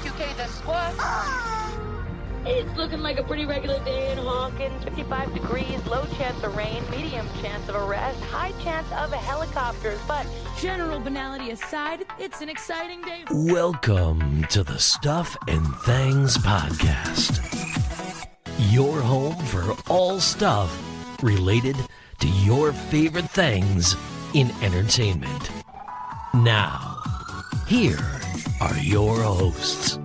2K this plus. It's looking like a pretty regular day in Hawkins. 55 degrees, low chance of rain, medium chance of arrest, high chance of helicopters. But general banality aside, it's an exciting day. Welcome to the Stuff and Thangs podcast. Your home for all stuff related to your favorite things in entertainment. Now, here are your hosts.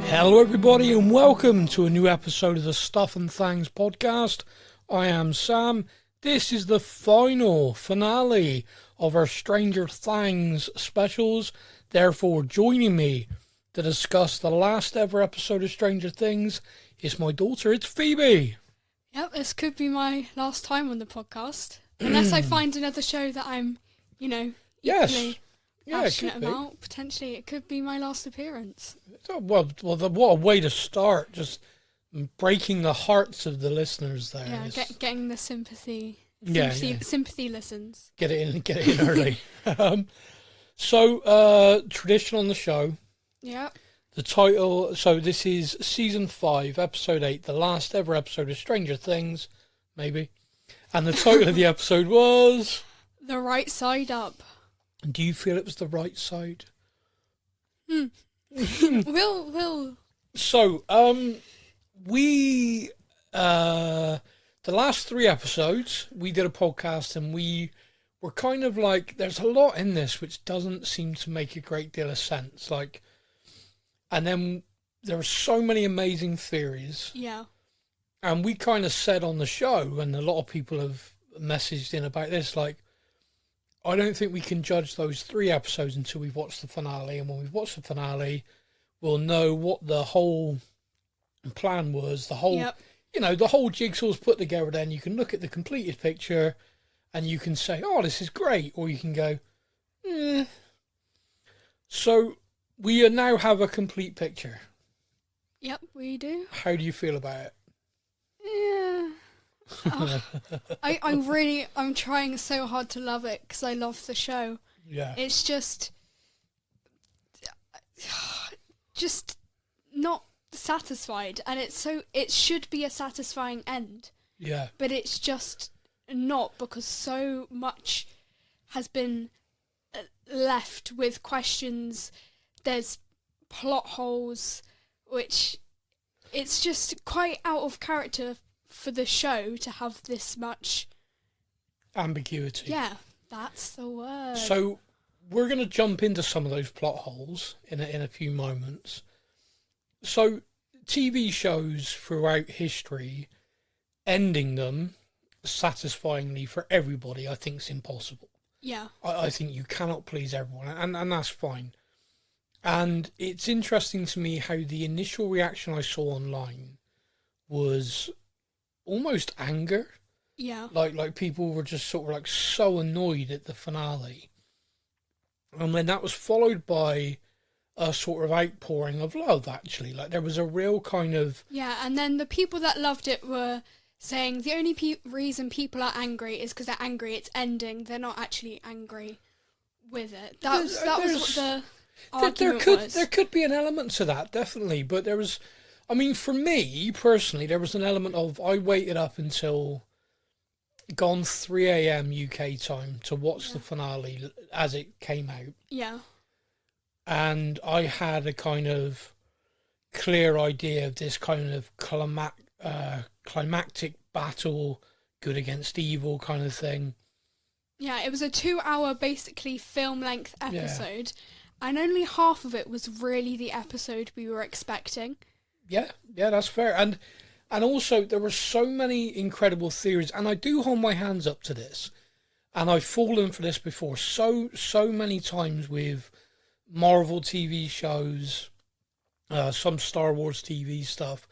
Hello everybody and welcome to a new episode of the Stuff and Thangs podcast. I am Sam. This is the final finale of our Stranger Thangs specials. Therefore, joining me to discuss the last ever episode of Stranger Things is my daughter, it's Phoebe. Yep, this could be my last time on the podcast. Unless I find another show that I'm, Yes. passionate about. Potentially, it could be my last appearance. Well, what a way to start. Just breaking the hearts of the listeners there. Yeah, getting the sympathy. Yeah. Sympathy listens. Get it in early. Tradition on the show. Yep. The title, so this is Season 5, Episode 8, the last ever episode of Stranger Things, maybe. And the title of the episode was... The Right Side Up. Do you feel it was the right side? We'll. So, the last 3 episodes, we did a podcast and we were kind of like, there's a lot in this which doesn't seem to make a great deal of sense. And then there are so many amazing theories. Yeah. And we kind of said on the show, and a lot of people have messaged in about this, I don't think we can judge those 3 episodes until we've watched the finale. And when we've watched the finale, we'll know what the whole plan was. The whole, the whole jigsaw's put together. Then you can look at the completed picture and you can say, oh, this is great. Or you can go, eh. So we now have a complete picture. Yep, we do. How do you feel about it? Yeah. I'm trying so hard to love it because I love the show. Yeah. It's just not satisfied, and it should be a satisfying end. Yeah. But it's just not, because so much has been left with questions. There's plot holes, which it's just quite out of character for the show to have this much ambiguity. Yeah, that's the word. So we're going to jump into some of those plot holes in a few moments. So TV shows throughout history, ending them satisfyingly for everybody, I think is impossible. Yeah. I think you cannot please everyone, and that's fine. And it's interesting to me how the initial reaction I saw online was almost anger. Yeah. Like people were just sort of so annoyed at the finale. And then that was followed by a sort of outpouring of love, actually. There was a real kind of... Yeah, and then the people that loved it were saying the only reason people are angry is because they're angry it's ending. They're not actually angry with it. That was what the argument was. There could be an element to that, definitely. But there was... I mean, for me, personally, there was an element of... I waited up until gone 3 a.m. UK time to watch the finale as it came out. Yeah. And I had a kind of clear idea of this kind of climactic battle, good against evil kind of thing. Yeah, it was a 2-hour, basically, film-length episode. Yeah. And only half of it was really the episode we were expecting. Yeah, that's fair. And also, there were so many incredible theories, and I do hold my hands up to this, and I've fallen for this before so many times with Marvel TV shows, some Star Wars TV stuff,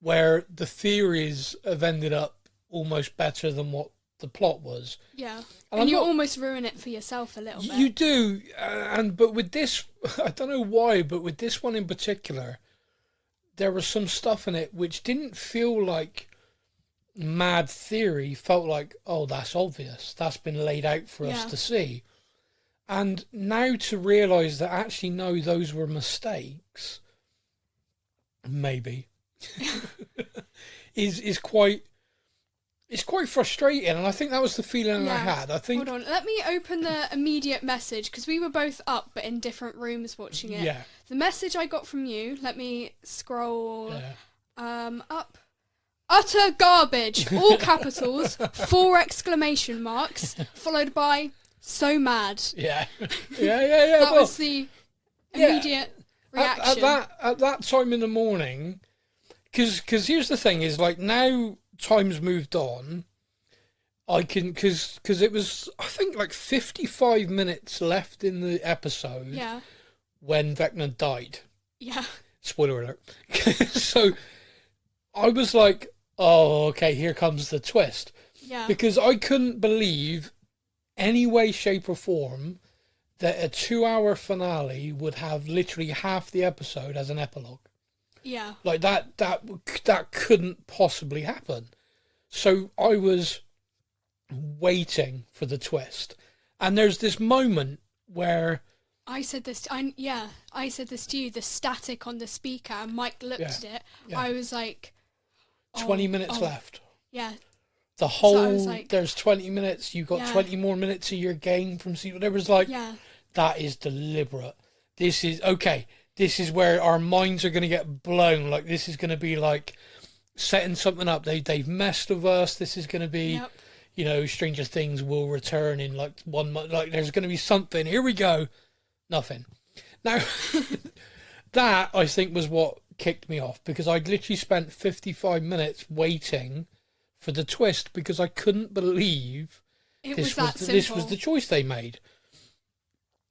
where the theories have ended up almost better than what the plot was. Yeah, and you almost ruin it for yourself a little bit. You do, but with this, I don't know why, but with this one in particular, there was some stuff in it which didn't feel like mad theory felt like, oh, that's obvious. That's been laid out for us to see. And now to realise that actually, no, those were mistakes, maybe, is quite... It's quite frustrating, and I think that was the feeling I had. I think. Hold on, let me open the immediate message, because we were both up but in different rooms watching it. Yeah. The message I got from you, let me scroll up. Utter garbage, all capitals, 4 exclamation marks, followed by so mad. Yeah. That was the immediate reaction. At that time in the morning, because here's the thing, is like now time's moved on, I can, because it was, I think, like 55 minutes left in the episode when Vecna died. Yeah. Spoiler alert. So I was like, oh, okay, here comes the twist. Yeah. Because I couldn't believe any way, shape or form that a 2-hour finale would have literally half the episode as an epilogue. Yeah. Like that couldn't possibly happen. So I was waiting for the twist. And there's this moment where I said this to you, the static on the speaker, and Mike looked at it. Yeah. I was like 20 minutes left. Yeah. The whole there's 20 minutes, you've got 20 more minutes of your game from season. There was like that is deliberate. This is okay. This is where our minds are going to get blown. Like, this is going to be like setting something up. They've messed with us. This is going to be, you know, Stranger Things will return in like 1 month. Like, there's going to be something. Here we go. Nothing. Now, that I think was what kicked me off, because I'd literally spent 55 minutes waiting for the twist because I couldn't believe this was the choice they made.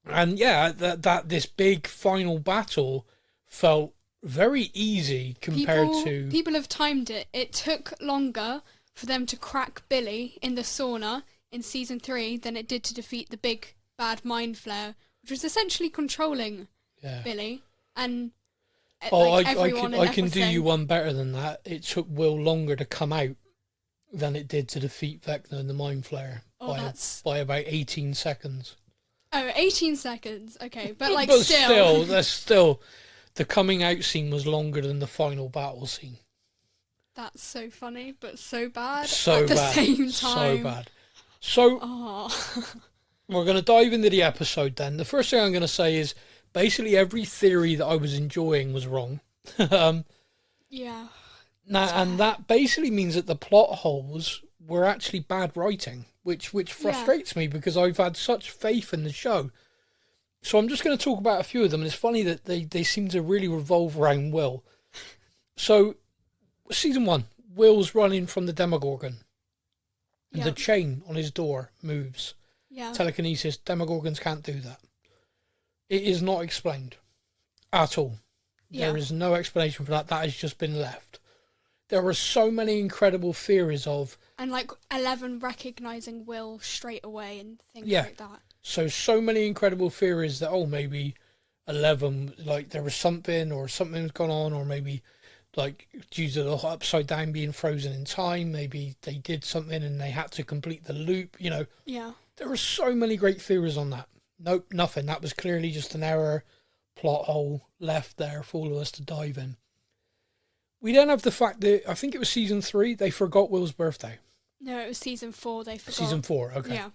And yeah, that this big final battle felt very easy compared to... People have timed it. It took longer for them to crack Billy in the sauna in season 3 than it did to defeat the big bad mind flayer, which was essentially controlling Billy and everyone. I can do you one better than that. It took Will longer to come out than it did to defeat Vecna and the mind flayer by about 18 seconds. Oh, 18 seconds. Okay, but still, the coming out scene was longer than the final battle scene. That's so funny, but so bad at the same time. So bad. So, we're going to dive into the episode then. The first thing I'm going to say is basically every theory that I was enjoying was wrong. Yeah. Now, and that basically means that the plot holes were actually bad writing, which frustrates me because I've had such faith in the show. So I'm just going to talk about a few of them, and it's funny that they seem to really revolve around Will. So, season 1, Will's running from the Demogorgon. And the chain on his door moves. Yeah. Telekinesis, Demogorgons can't do that. It is not explained at all. Yeah. There is no explanation for that. That has just been left. There were so many incredible theories of... And like 11 recognising Will straight away and things like that. So many incredible theories that, maybe 11, like there was something or something's gone on, or maybe like due to the upside down being frozen in time, maybe they did something and they had to complete the loop, you know. Yeah. There were so many great theories on that. Nope, nothing. That was clearly just an error, plot hole left there for all of us to dive in. We then have the fact that, I think it was season 3, they forgot Will's birthday. No, it was season 4 they forgot. Season 4, okay. Yeah.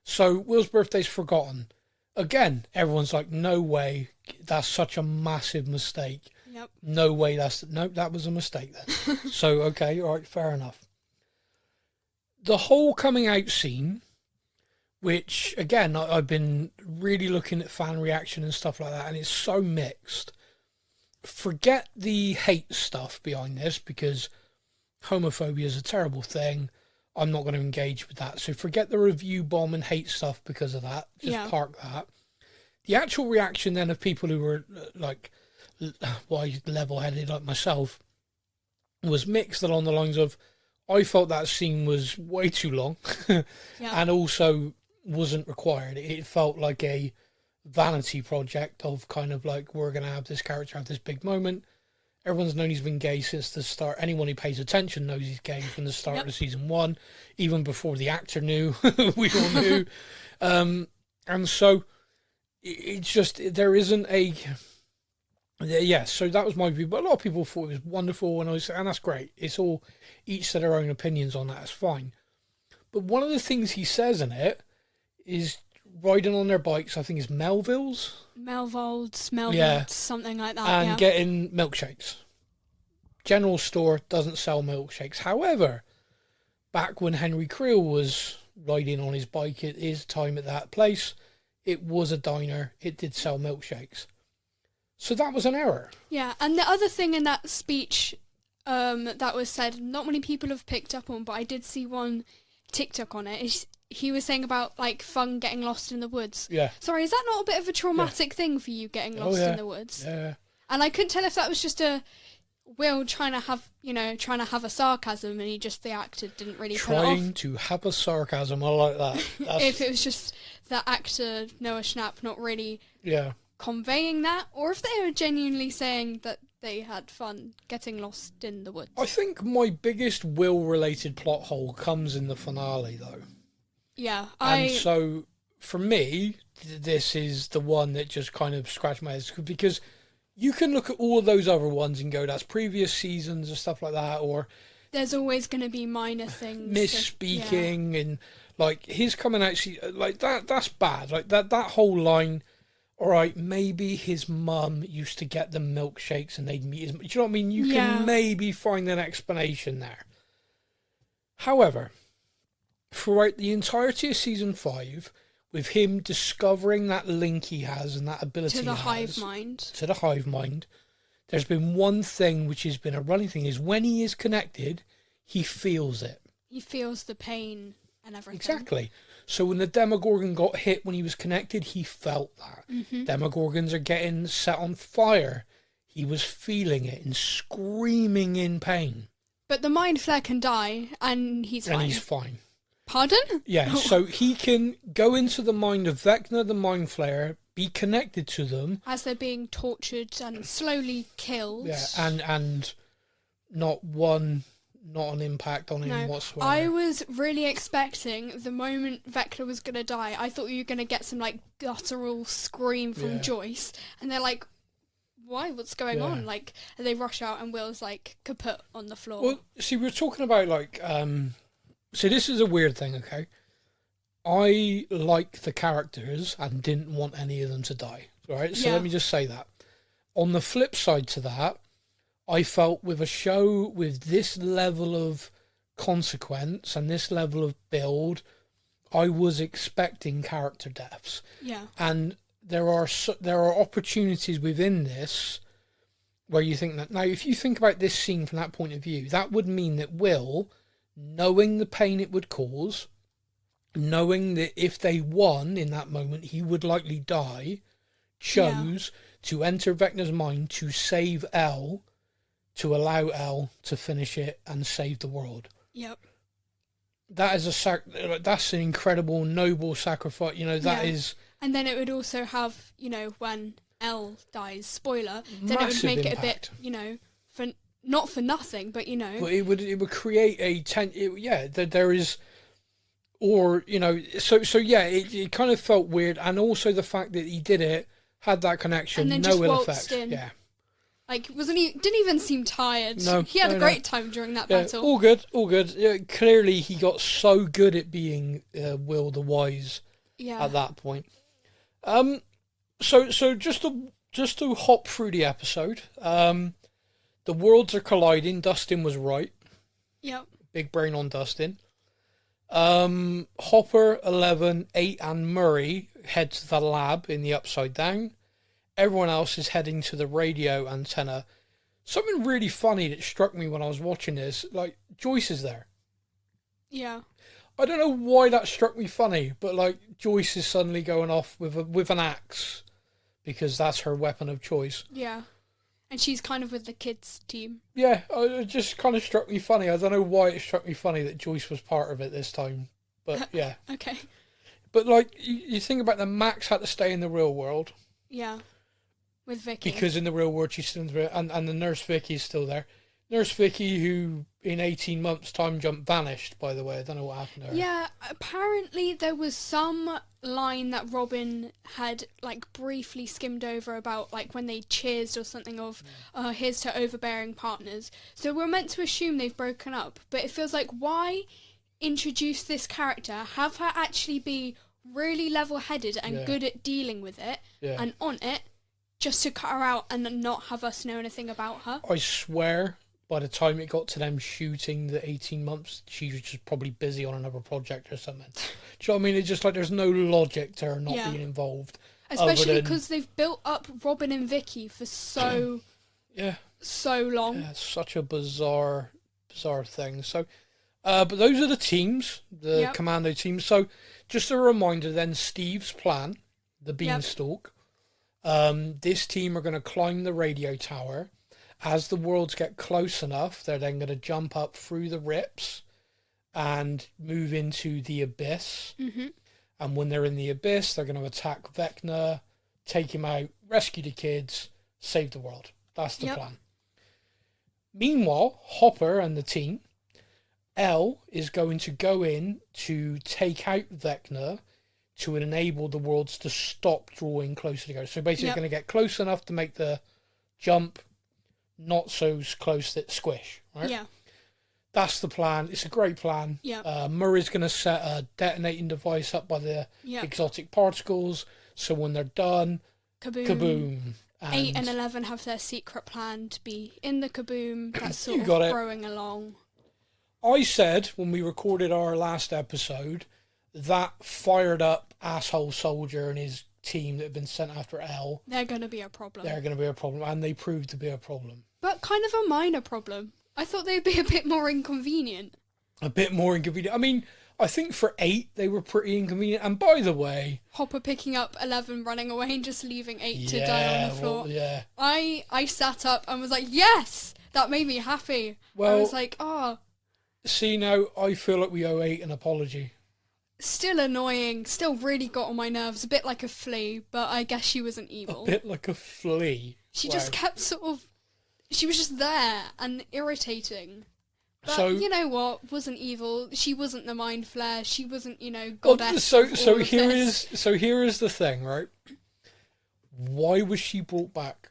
So Will's birthday's forgotten. Again, everyone's like, no way, that's such a massive mistake. Yep. No way, that was a mistake then. So, okay, all right, fair enough. The whole coming out scene, which, again, I've been really looking at fan reaction and stuff like that, and it's so mixed. Forget the hate stuff behind this, because homophobia is a terrible thing. I'm not going to engage with that. So forget the review bomb and hate stuff because of that. Just park that. The actual reaction then of people who were level-headed like myself was mixed along the lines of, I felt that scene was way too long and also wasn't required. It felt like a vanity project of kind of like, we're going to have this character have this big moment. Everyone's known he's been gay since the start. Anyone who pays attention knows he's gay from the start of season 1, even before the actor knew. We all knew. And so it's just, there isn't a... Yeah, so that was my view. But a lot of people thought it was wonderful, and that's great. It's all, each to their own opinions on that. It's fine. But one of the things he says in it is riding on their bikes, I think it's Melvilles, something like that. And getting milkshakes. General store doesn't sell milkshakes. However, back when Henry Creel was riding on his bike at his time at that place, it was a diner. It did sell milkshakes. So that was an error. Yeah, and the other thing in that speech that was said, not many people have picked up on, but I did see one TikTok on it. He was saying about, like, Fung getting lost in the woods. Yeah. Sorry, is that not a bit of a traumatic thing for you, getting lost in the woods? Yeah. And I couldn't tell if that was just a Will trying to have a sarcasm, and the actor didn't really pull it off. Trying to have a sarcasm, I like that. If it was just the actor, Noah Schnapp, not really conveying that, or if they were genuinely saying that they had fun getting lost in the woods. I think my biggest Will-related plot hole comes in the finale, though. Yeah, And so, for me, this is the one that just kind of scratched my head, because you can look at all of those other ones and go, that's previous seasons and stuff like that, or... There's always going to be minor things. Misspeaking, and, like, his coming out, like, that's bad. Like, that whole line... All right, maybe his mum used to get them milkshakes and they'd meet his... Do you know what I mean? You can maybe find an explanation there. However, throughout the entirety of season 5, with him discovering that link he has and that ability to the hive mind, there's been one thing which has been a running thing, is when he is connected, he feels it. He feels the pain and everything. Exactly. So when the Demogorgon got hit when he was connected, he felt that. Mm-hmm. Demogorgons are getting set on fire. He was feeling it and screaming in pain. But the Mind Flare can die, and he's fine. And he's fine. Pardon? Yeah, so he can go into the mind of Vecna, the Mind Flayer, be connected to them. As they're being tortured and slowly killed. Yeah, and not an impact on him whatsoever. I was really expecting the moment Vecna was going to die, I thought you were going to get some, like, guttural scream from Joyce. And they're like, why? What's going on? Like, and they rush out and Will's, like, kaput on the floor. Well, see, we're talking about, like... So this is a weird thing, okay? I like the characters and didn't want any of them to die, right? So let me just say that. On the flip side to that, I felt with a show with this level of consequence and this level of build, I was expecting character deaths. Yeah. And there are opportunities within this where you think that... Now, if you think about this scene from that point of view, that would mean that Will, knowing the pain it would cause, knowing that if they won in that moment, he would likely die, chose to enter Vecna's mind to save Elle, to allow Elle to finish it and save the world. Yep. That is that's an incredible, noble sacrifice. You know, that is... And then it would also have, when Elle dies, spoiler, then it would make it a bit, not for nothing, but, But it would create a... there is... Or, it kind of felt weird. And also the fact that he did it, had that connection, and then no just ill waltzed effect. In. Yeah. Like, didn't even seem tired. No, he had a great time during that battle. All good. Yeah, clearly he got so good at being Will the Wise at that point. So just to hop through the episode, the worlds are colliding. Dustin was right. Yep. Big brain on Dustin. Hopper, 11, 8 and Murray head to the lab in the Upside Down. Everyone else is heading to the radio antenna. Something really funny that struck me when I was watching this, like, Joyce is there. Yeah. I don't know why that struck me funny, but, like, Joyce is suddenly going off with an axe because that's her weapon of choice. Yeah. And she's kind of with the kids' team. Yeah, it just kind of struck me funny. I don't know why it struck me funny that Joyce was part of it this time, but yeah. Okay. But, like, you think about the Max had to stay in the real world. Yeah. with Vicky. Because in the real world she's still in the and the Nurse Vicky is still there. Nurse Vicky, who in 18 months time jump vanished, by the way. I don't know what happened to her. Yeah, apparently there was some line that Robin had like briefly skimmed over about like when they cheersed or something of here's to overbearing partners. So we're meant to assume they've broken up, but it feels like why introduce this character, have her actually be really level-headed and good at dealing with it and on it, just to cut her out and not have us know anything about her. I swear, by the time it got to them shooting the 18 months, she was just probably busy on another project or something. Do you know what I mean? It's just like there's no logic to her not being involved. Especially because they've built up Robin and Vicky for so long. Yeah, it's such a bizarre thing. So, but those are the teams, the commando teams. So, just a reminder then, Steve's plan, the beanstalk. This team are going to climb the radio tower. As the worlds get close enough, they're then going to jump up through the rips and move into the abyss. Mm-hmm. And when they're in the abyss, they're going to attack Vecna, take him out, rescue the kids, save the world. That's the plan. Meanwhile, Hopper and the team, Elle is going to go in to take out Vecna to enable the worlds to stop drawing closer together. So basically, they're going to get close enough to make the jump, not so close that squish, right? Yeah. That's the plan. It's a great plan. Yeah. Murray's going to set a detonating device up by the exotic particles, so when they're done, kaboom. 8 and 11 have their secret plan to be in the kaboom. That's sort of growing along. I said when we recorded our last episode that fired up asshole soldier and his team that had been sent after Elle, they're going to be a problem. And they proved to be a problem. But kind of a minor problem. I thought they'd be a bit more inconvenient. I mean, I think for 8 they were pretty inconvenient. And by the way, Hopper picking up 11, running away, and just leaving 8 to die on the floor. Well, I sat up and was like, yes, that made me happy. I was like, oh. See, now I feel like we owe 8 an apology. Still annoying, still really got on my nerves, a bit like a flea, but I guess she wasn't evil. A bit like a flea. She just kept she was just there and irritating. But so, you know what? Wasn't evil. She wasn't the Mind Flare. She wasn't, goddess. So here is the thing, right? Why was she brought back?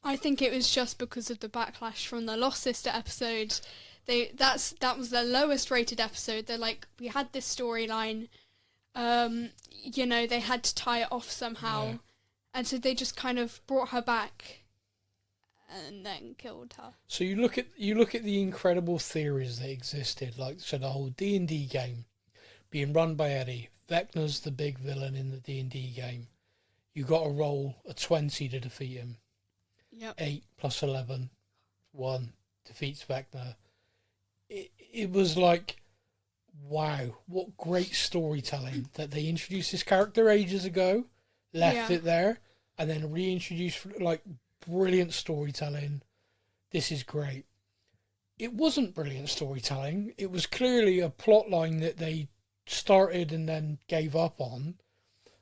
I think it was just because of the backlash from the Lost Sister episode. That was their lowest rated episode. They're like, we had this storyline, they had to tie it off somehow, and so they just kind of brought her back, and then killed her. So you look at the incredible theories that existed, like the whole D&D game being run by Eddie. Vecna's the big villain in the D&D game. You got to roll a 20 to defeat him. Yep. 8 plus 11, 1 defeats Vecna. It was like, wow, what great storytelling that they introduced this character ages ago, left it there, and then reintroduced, like, brilliant storytelling. This is great. It wasn't brilliant storytelling. It was clearly a plot line that they started and then gave up on,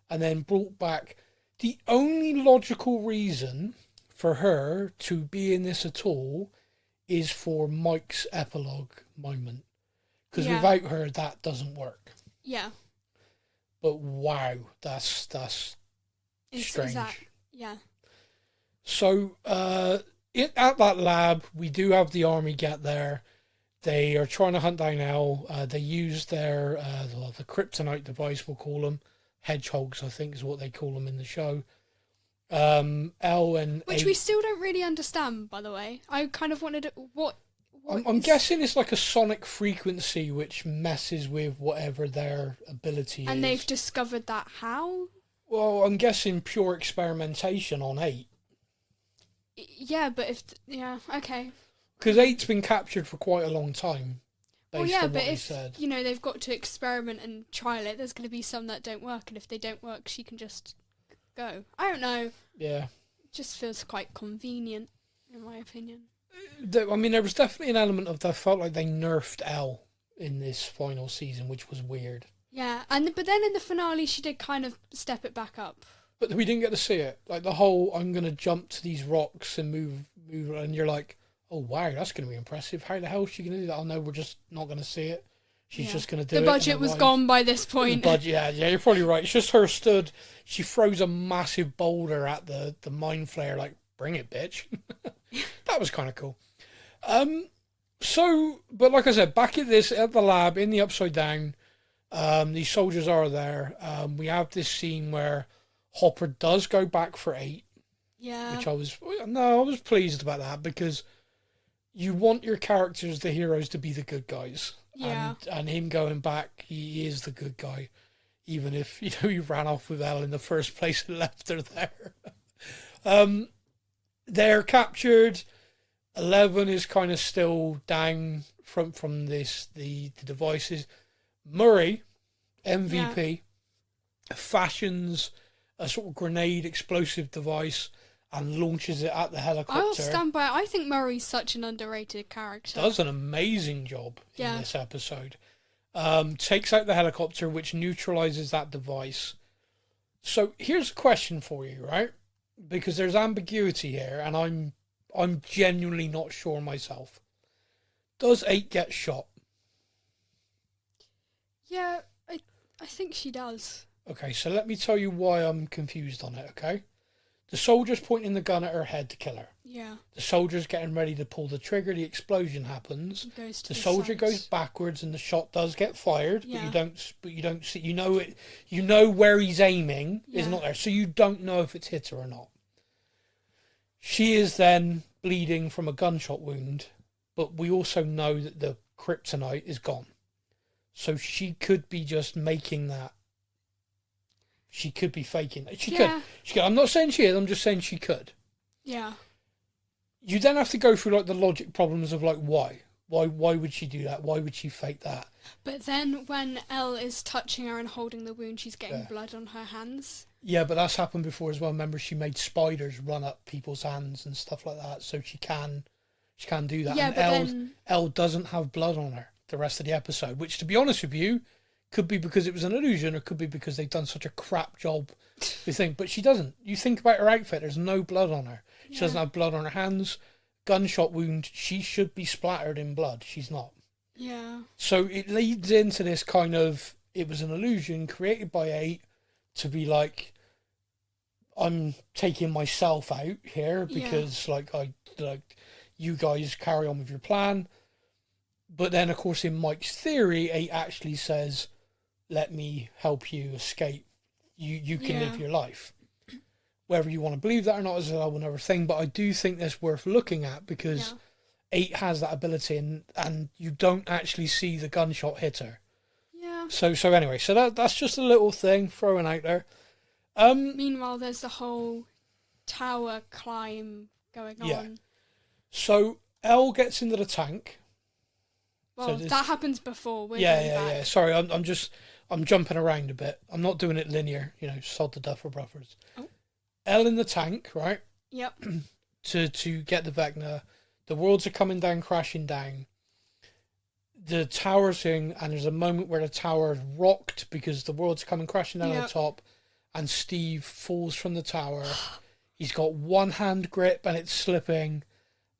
and then brought back. The only logical reason for her to be in this at all is for Mike's epilogue moment. Because without her, that doesn't work. Yeah. But wow, that's strange. Yeah. So, at that lab, we do have the army get there. They are trying to hunt down Elle. They use their, the kryptonite device, we'll call them. Hedgehogs, I think, is what they call them in the show. Elle and which we still don't really understand, by the way. I kind of wanted what I'm guessing it's like a sonic frequency which messes with whatever their ability is. And they've discovered that how? Well, I'm guessing pure experimentation on 8. Yeah, but okay. Because 8's been captured for quite a long time. Well, yeah, but if they've got to experiment and trial it, there's going to be some that don't work, and if they don't work, she can just go. I don't know. Yeah. It just feels quite convenient, in my opinion. There was definitely an element of that felt like they nerfed Elle in this final season, which was weird. Yeah, but then in the finale, she did kind of step it back up. but we didn't get to see it. Like the whole, I'm gonna jump to these rocks and move, and you're like, oh wow, that's gonna be impressive. How the hell is she gonna do that? Oh no, we're just not gonna see it. She's just gonna do it. The budget was gone by this point. The budget, yeah, you're probably right. It's just her stood. She throws a massive boulder at the mind flayer, like, bring it, bitch. That was kind of cool. So, but like I said, back at the lab in the Upside Down, these soldiers are there. We have this scene where Hopper does go back for 8. Yeah. Which I was pleased about that, because you want your characters, the heroes, to be the good guys. Yeah. And him going back, he is the good guy, even if he ran off with Elle in the first place and left her there. They're captured. 11 is kind of still down from the devices. Murray, MVP, fashions a sort of grenade explosive device and launches it at the helicopter. I'll stand by it. I think Murray's such an underrated character. Does an amazing job in this episode. Takes out the helicopter, which neutralizes that device. So here's a question for you, right? Because there's ambiguity here, and I'm genuinely not sure myself. Does 8 get shot? Yeah, I think she does. Okay, so let me tell you why I'm confused on it, okay? The soldier's pointing the gun at her head to kill her. Yeah. The soldier's getting ready to pull the trigger, the explosion happens. The soldier goes backwards and the shot does get fired, but you don't see, you know where he's aiming is not there, so you don't know if it's hit her or not. She is then bleeding from a gunshot wound, but we also know that the kryptonite is gone. So she could be just making that. She could be faking it. She could. I'm not saying she is, I'm just saying she could. Yeah. You then have to go through like the logic problems of like why? Why would she do that? Why would she fake that? But then when Elle is touching her and holding the wound, she's getting blood on her hands. Yeah, but that's happened before as well. Remember, she made spiders run up people's hands and stuff like that, so she can do that. Yeah, and but Elle doesn't have blood on her the rest of the episode, which, to be honest with you, could be because it was an illusion, or could be because they've done such a crap job. You think, but she doesn't. You think about her outfit. There's no blood on her. She doesn't have blood on her hands. Gunshot wound. She should be splattered in blood. She's not. Yeah. So it leads into this kind of, it was an illusion created by 8 to be like, I'm taking myself out here because you guys carry on with your plan. But then, of course, in Mike's theory, 8 actually says, let me help you escape. You can live your life. Whether you want to believe that or not is another thing, but I do think that's worth looking at, because 8 has that ability, and you don't actually see the gunshot hit her. Yeah. So anyway, that's just a little thing throwing out there. Meanwhile, there's the whole tower climb going on. So Elle gets into the tank. Well, that happens before. Yeah. Sorry, I'm jumping around a bit. I'm not doing it linear. Sod the Duffer Brothers. Oh. Elle in the tank, right? Yep. to get the Vecna. The worlds are coming down, crashing down. The tower's thing, and there's a moment where the tower is rocked because the world's coming crashing down on the top, and Steve falls from the tower. He's got one hand grip and it's slipping,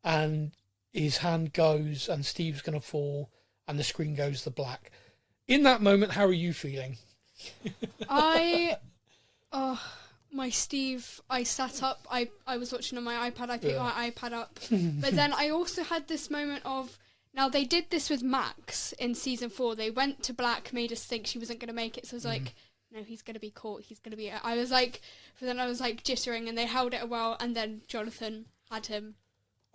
and his hand goes, and Steve's going to fall, and the screen goes to black. In that moment, how are you feeling? My Steve, I sat up, I was watching on my iPad, I picked my iPad up. But then I also had this moment of, now they did this with Max in season 4. They went to black, made us think she wasn't going to make it, so I was like, no, he's going to be caught, I was like jittering, and they held it a while, and then Jonathan had him.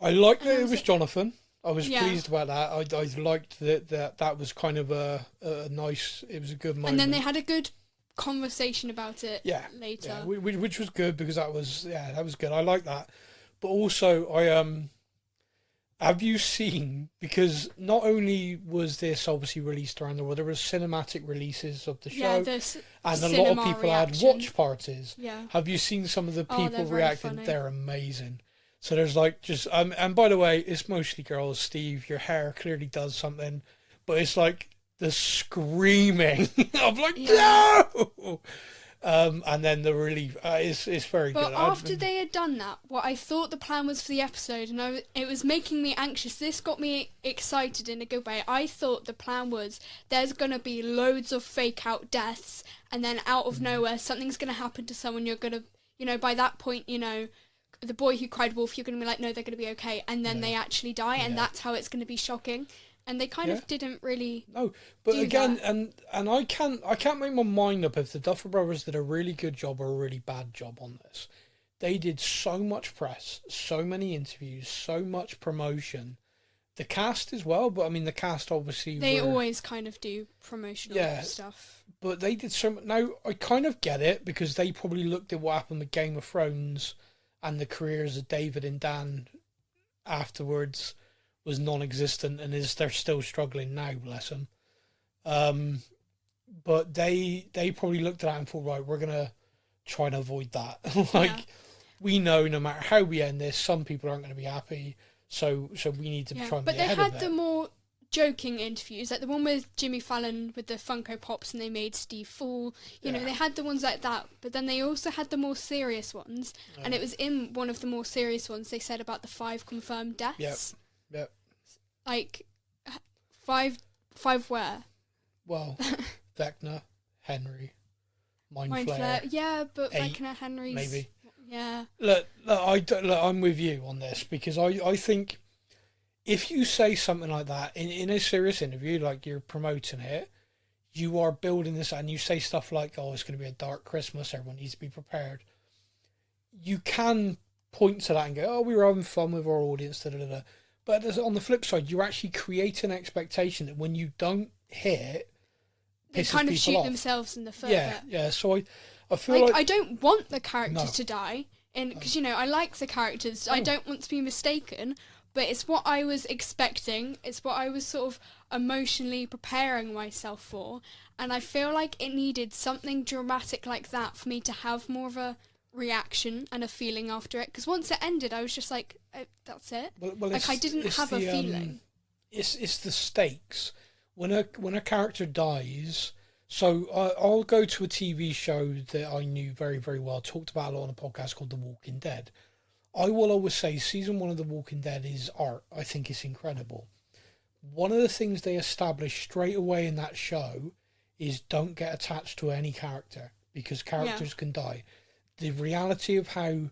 I liked that it was Jonathan. I was pleased about that. I liked that was kind of a nice, it was a good moment. And then they had a good conversation about it later. Yeah, which was good, because that was good. I like that. But also, have you seen, because not only was this obviously released around the world, there were cinematic releases of the show, and a lot of people had watch parties. Yeah. Have you seen some of the people reacting? Funny. They're amazing. So there's like just, and by the way, it's mostly girls. Steve, your hair clearly does something, but it's like the screaming. I'm like, no! And then the relief is very But good. after they had done that, what I thought the plan was for the episode, and it was making me anxious. This got me excited in a good way. I thought the plan was there's going to be loads of fake out deaths, and then out of nowhere, something's going to happen to someone. You're going to, by that point, the boy who cried wolf, you're going to be like, no, they're going to be okay. And then they actually die, and that's how it's going to be shocking. And they kind of didn't really. No, but again, that. and I can't make my mind up if the Duffer Brothers did a really good job or a really bad job on this. They did so much press, so many interviews, so much promotion. The cast as well, but I mean the cast obviously they always kind of do promotional stuff. But they did so much. Now I kind of get it because they probably looked at what happened with Game of Thrones and the careers of David and Dan afterwards was non-existent, and they're still struggling now, bless them. But they probably looked at that and thought, right, we're gonna try and avoid that. We know no matter how we end this, some people aren't going to be happy, so we need to try and be ahead of it. But they had the more joking interviews, like the one with Jimmy Fallon with the Funko Pops, and they made Steve fall. You know, they had the ones like that, but then they also had the more serious ones, and it was in one of the more serious ones they said about the 5 confirmed deaths. Yep. Like, 5 where? Well, Vecna, Henry, Mind Flayer. Flayer. Yeah, but 8, Vecna, Henry's... maybe. Yeah. Look, I'm with you on this, because I think if you say something like that in a serious interview, like you're promoting it, you are building this, and you say stuff like, oh, it's going to be a dark Christmas, everyone needs to be prepared. You can point to that and go, oh, we were having fun with our audience, da-da-da-da. But on the flip side, you actually create an expectation that when you don't hit, they kind of shoot themselves in the foot. Yeah. So I feel like I don't want the characters to die, because I like the characters. I don't want to be mistaken, but it's what I was expecting. It's what I was sort of emotionally preparing myself for, and I feel like it needed something dramatic like that for me to have more of a reaction and a feeling after it. Because once it ended, I was just like, that's it. Well, like I didn't have a feeling. It's the stakes when a character dies. So I'll go to a TV show that I knew very, very well, talked about a lot on a podcast called The Walking Dead. I will always say season 1 of The Walking Dead is art. I think it's incredible. One of the things they established straight away in that show is don't get attached to any character, because characters can die. The reality of how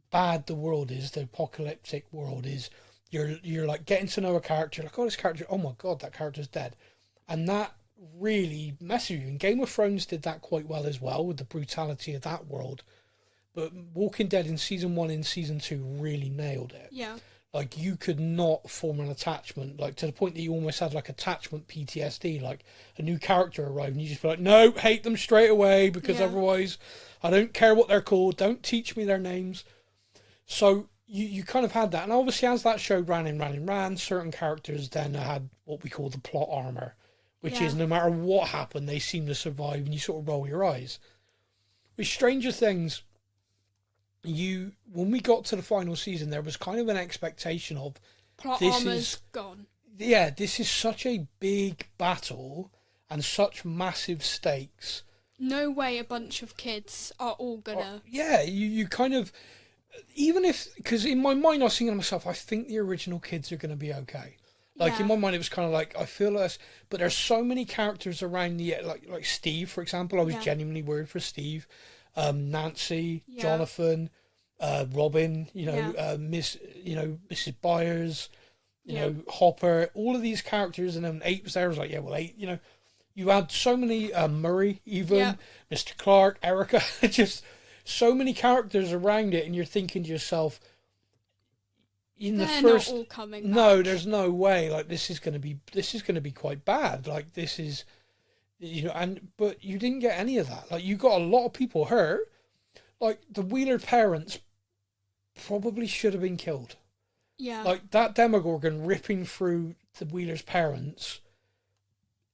bad the world is, the apocalyptic world is, you're like getting to know a character, like, oh, this character, oh my god, that character's dead. And that really messes with you. And Game of Thrones did that quite well as well, with the brutality of that world. But Walking Dead in season 1 and season 2 really nailed it. Yeah. Like, you could not form an attachment, like, to the point that you almost had, like, attachment PTSD, like, a new character arrived, and you just be like, no, hate them straight away, because otherwise, I don't care what they're called, don't teach me their names. So, you kind of had that, and obviously, as that show ran, certain characters then had what we call the plot armor, which is no matter what happened, they seem to survive, and you sort of roll your eyes. With Stranger Things, when we got to the final season, there was kind of an expectation of plot armor's gone. Yeah, this is such a big battle and such massive stakes. No way a bunch of kids are all gonna. You kind of, even if, because in my mind I was thinking to myself, I think the original kids are going to be okay. Like in my mind, it was kind of like I feel less, but there's so many characters around the like Steve, for example. I was genuinely worried for Steve. Nancy, Jonathan, Robin, Mrs. Byers, Hopper, all of these characters, and then 8 was there. I was like, 8, you had so many, Murray, even, Mr. Clark, Erica, just so many characters around it, and you're thinking to yourself, They're not all coming back. There's no way, like, this is going to be quite bad, like, this is... but you didn't get any of that. Like, you got a lot of people hurt. Like, the Wheeler parents probably should have been killed. Yeah. Like, that Demogorgon ripping through the Wheeler's parents.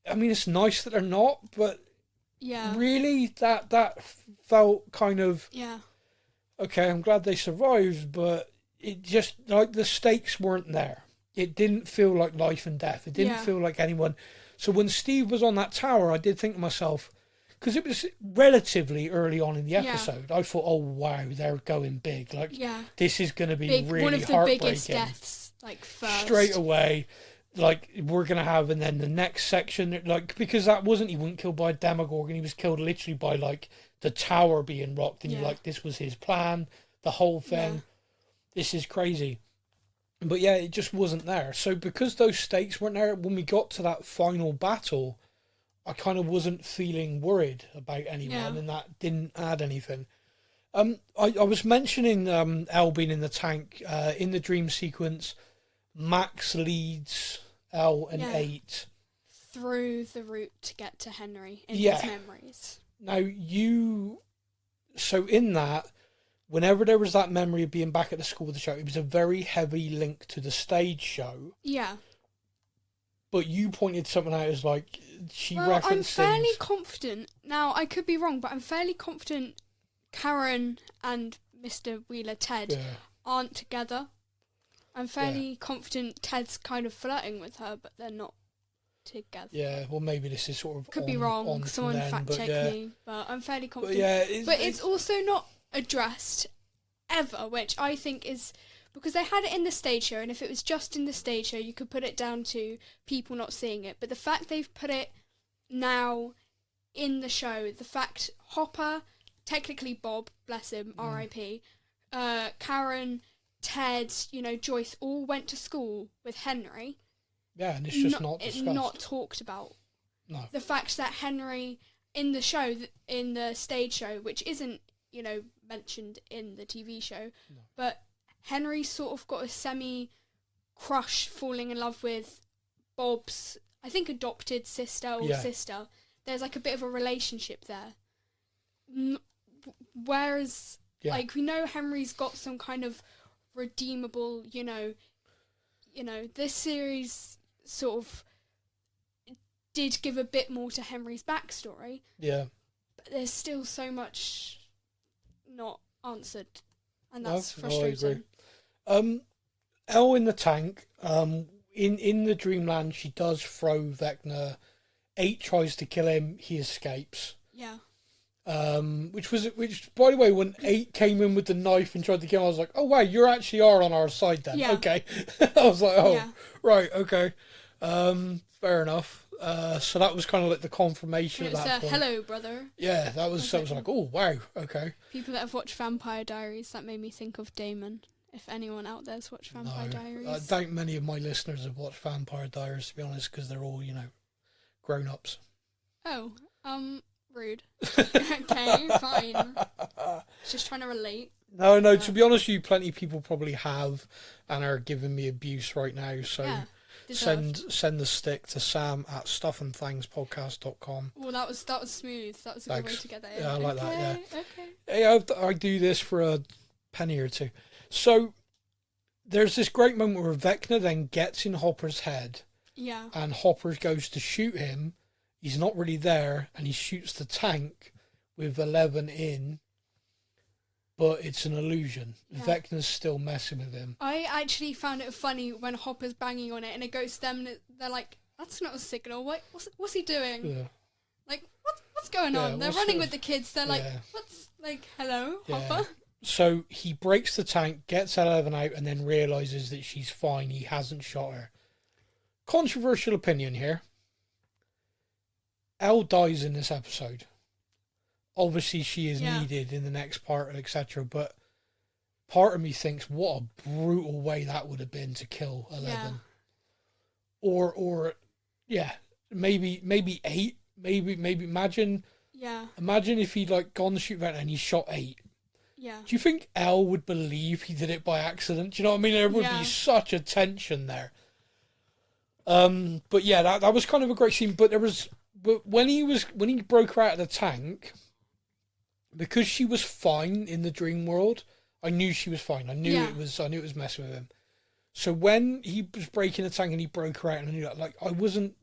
I mean, it's nice that they're not, but really, that felt kind of... Yeah. Okay, I'm glad they survived, but it just, like, the stakes weren't there. It didn't feel like life and death. It didn't feel like anyone... So when Steve was on that tower, I did think to myself, because it was relatively early on in the Yeah. episode. I thought, oh wow, they're going big. Like this is going to be Big, really one of the heartbreaking. biggest deaths, like first. Straight away, like we're going to have, and then the next section, like because he wasn't killed by a Demogorgon, he was killed literally by like the tower being rocked, and you're like, this was his plan, the whole thing. Yeah. This is crazy. But yeah, it just wasn't there. So because those stakes weren't there, when we got to that final battle, I kind of wasn't feeling worried about anyone, and that didn't add anything. I was mentioning Elle being in the tank. In the dream sequence, Max leads Elle and 8 through the route to get to Henry in his memories. Now so in that, whenever there was that memory of being back at the school with the show, it was a very heavy link to the stage show. Yeah. But you pointed something out as like she referenced I'm fairly things. confident. Now, I could be wrong, but I'm fairly confident Karen and Mr. Wheeler Ted aren't together. I'm fairly confident Ted's kind of flirting with her, but they're not together. Yeah, well, maybe this is sort of Could be wrong. Someone fact check me, but I'm fairly confident. But it's also not addressed ever, which I think is because they had it in the stage show, and if it was just in the stage show, you could put it down to people not seeing it. But the fact they've put it now in the show, the fact Hopper, technically Bob, bless him, R.I.P., Karen, Ted, Joyce, all went to school with Henry. Yeah, and it's just not discussed. It's not talked about. No. The fact that Henry in the show, in the stage show, which isn't mentioned in the TV show, but Henry sort of got a semi-crush, falling in love with Bob's, I think, adopted sister or sister. There's like a bit of a relationship there. Whereas, like, we know Henry's got some kind of redeemable, this series sort of did give a bit more to Henry's backstory. Yeah. But there's still so much not answered, and that's frustrating. I agree. Elle in the tank. In the Dreamland, she does throw Vecna. 8 tries to kill him. He escapes. Yeah. Which by the way, when 8 came in with the knife and tried to kill him, I was like, oh wow, you actually are on our side then. Yeah. Okay. I was like, right, okay. Fair enough. So that was kind of like the confirmation at that point. Hello, brother. Yeah, that was like, oh wow, okay. People that have watched Vampire Diaries, that made me think of Damon. If anyone out there's watched Vampire Diaries. I doubt many of my listeners have watched Vampire Diaries, to be honest, because they're all, grown-ups. Oh, rude. Okay, fine. Just trying to relate. No, to be honest with you, plenty of people probably have and are giving me abuse right now, so send the stick to Sam at stuffandthangspodcast.com. Well, that was smooth. That was a good way to get that in. Yeah, I like that, yeah. Okay. Hey, I do this for a penny or two. So, there's this great moment where Vecna then gets in Hopper's head. Yeah. And Hopper goes to shoot him. He's not really there, and he shoots the tank with 11 in, but it's an illusion. Yeah. Vecna's still messing with him. I actually found it funny when Hopper's banging on it, and it goes to them, and they're like, that's not a signal. What's he doing? Yeah. Like, what's going on? They're running with the kids. They're like, what's, like, hello, Hopper? So he breaks the tank, gets 11 out, and then realises that she's fine. He hasn't shot her. Controversial opinion here. Elle dies in this episode. Obviously, she is needed in the next part, etc. But part of me thinks, what a brutal way that would have been to kill 11. Yeah. Or maybe 8. Maybe imagine. Yeah. Imagine if he'd gone to shoot that and he shot 8. Yeah. Do you think Elle would believe he did it by accident? Do you know what I mean? There would be such a tension there. But yeah, that was kind of a great scene. But when he broke her out of the tank, because she was fine in the dream world, I knew she was fine. I knew it was messing with him. So when he was breaking the tank and he broke her out, and I knew that,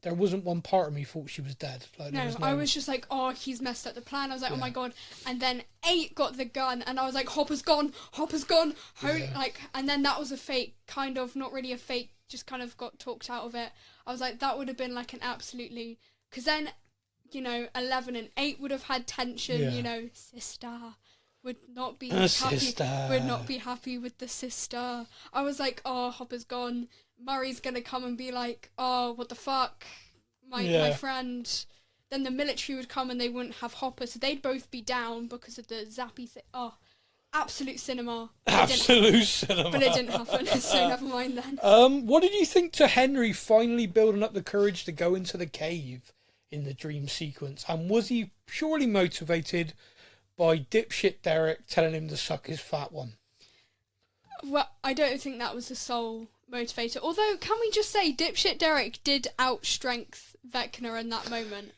there wasn't one part of me thought she was dead. I was just like, oh, he's messed up the plan. I was like, oh my god. And then 8 got the gun, and I was like, Hopper's gone. And then that was a fake, kind of, not really a fake, just kind of got talked out of it. I was like, that would have been like an absolutely, because then you know, 11 and 8 would have had tension. Yeah. You know, sister would not be Sister. would not be happy with the sister. I was like, oh, Hopper's gone. Murray's gonna come and be like, oh, what the fuck, my friend. Then the military would come and they wouldn't have Hopper, so they'd both be down because of the zappy thing. Oh, absolute cinema. Absolute cinema. But it didn't happen, so never mind then. What did you think to Henry finally building up the courage to go into the cave in the dream sequence? And was he purely motivated by dipshit Derek telling him to suck his fat one? Well, I don't think that was the sole motivator. Although, can we just say, dipshit Derek did outstrength Vecna in that moment.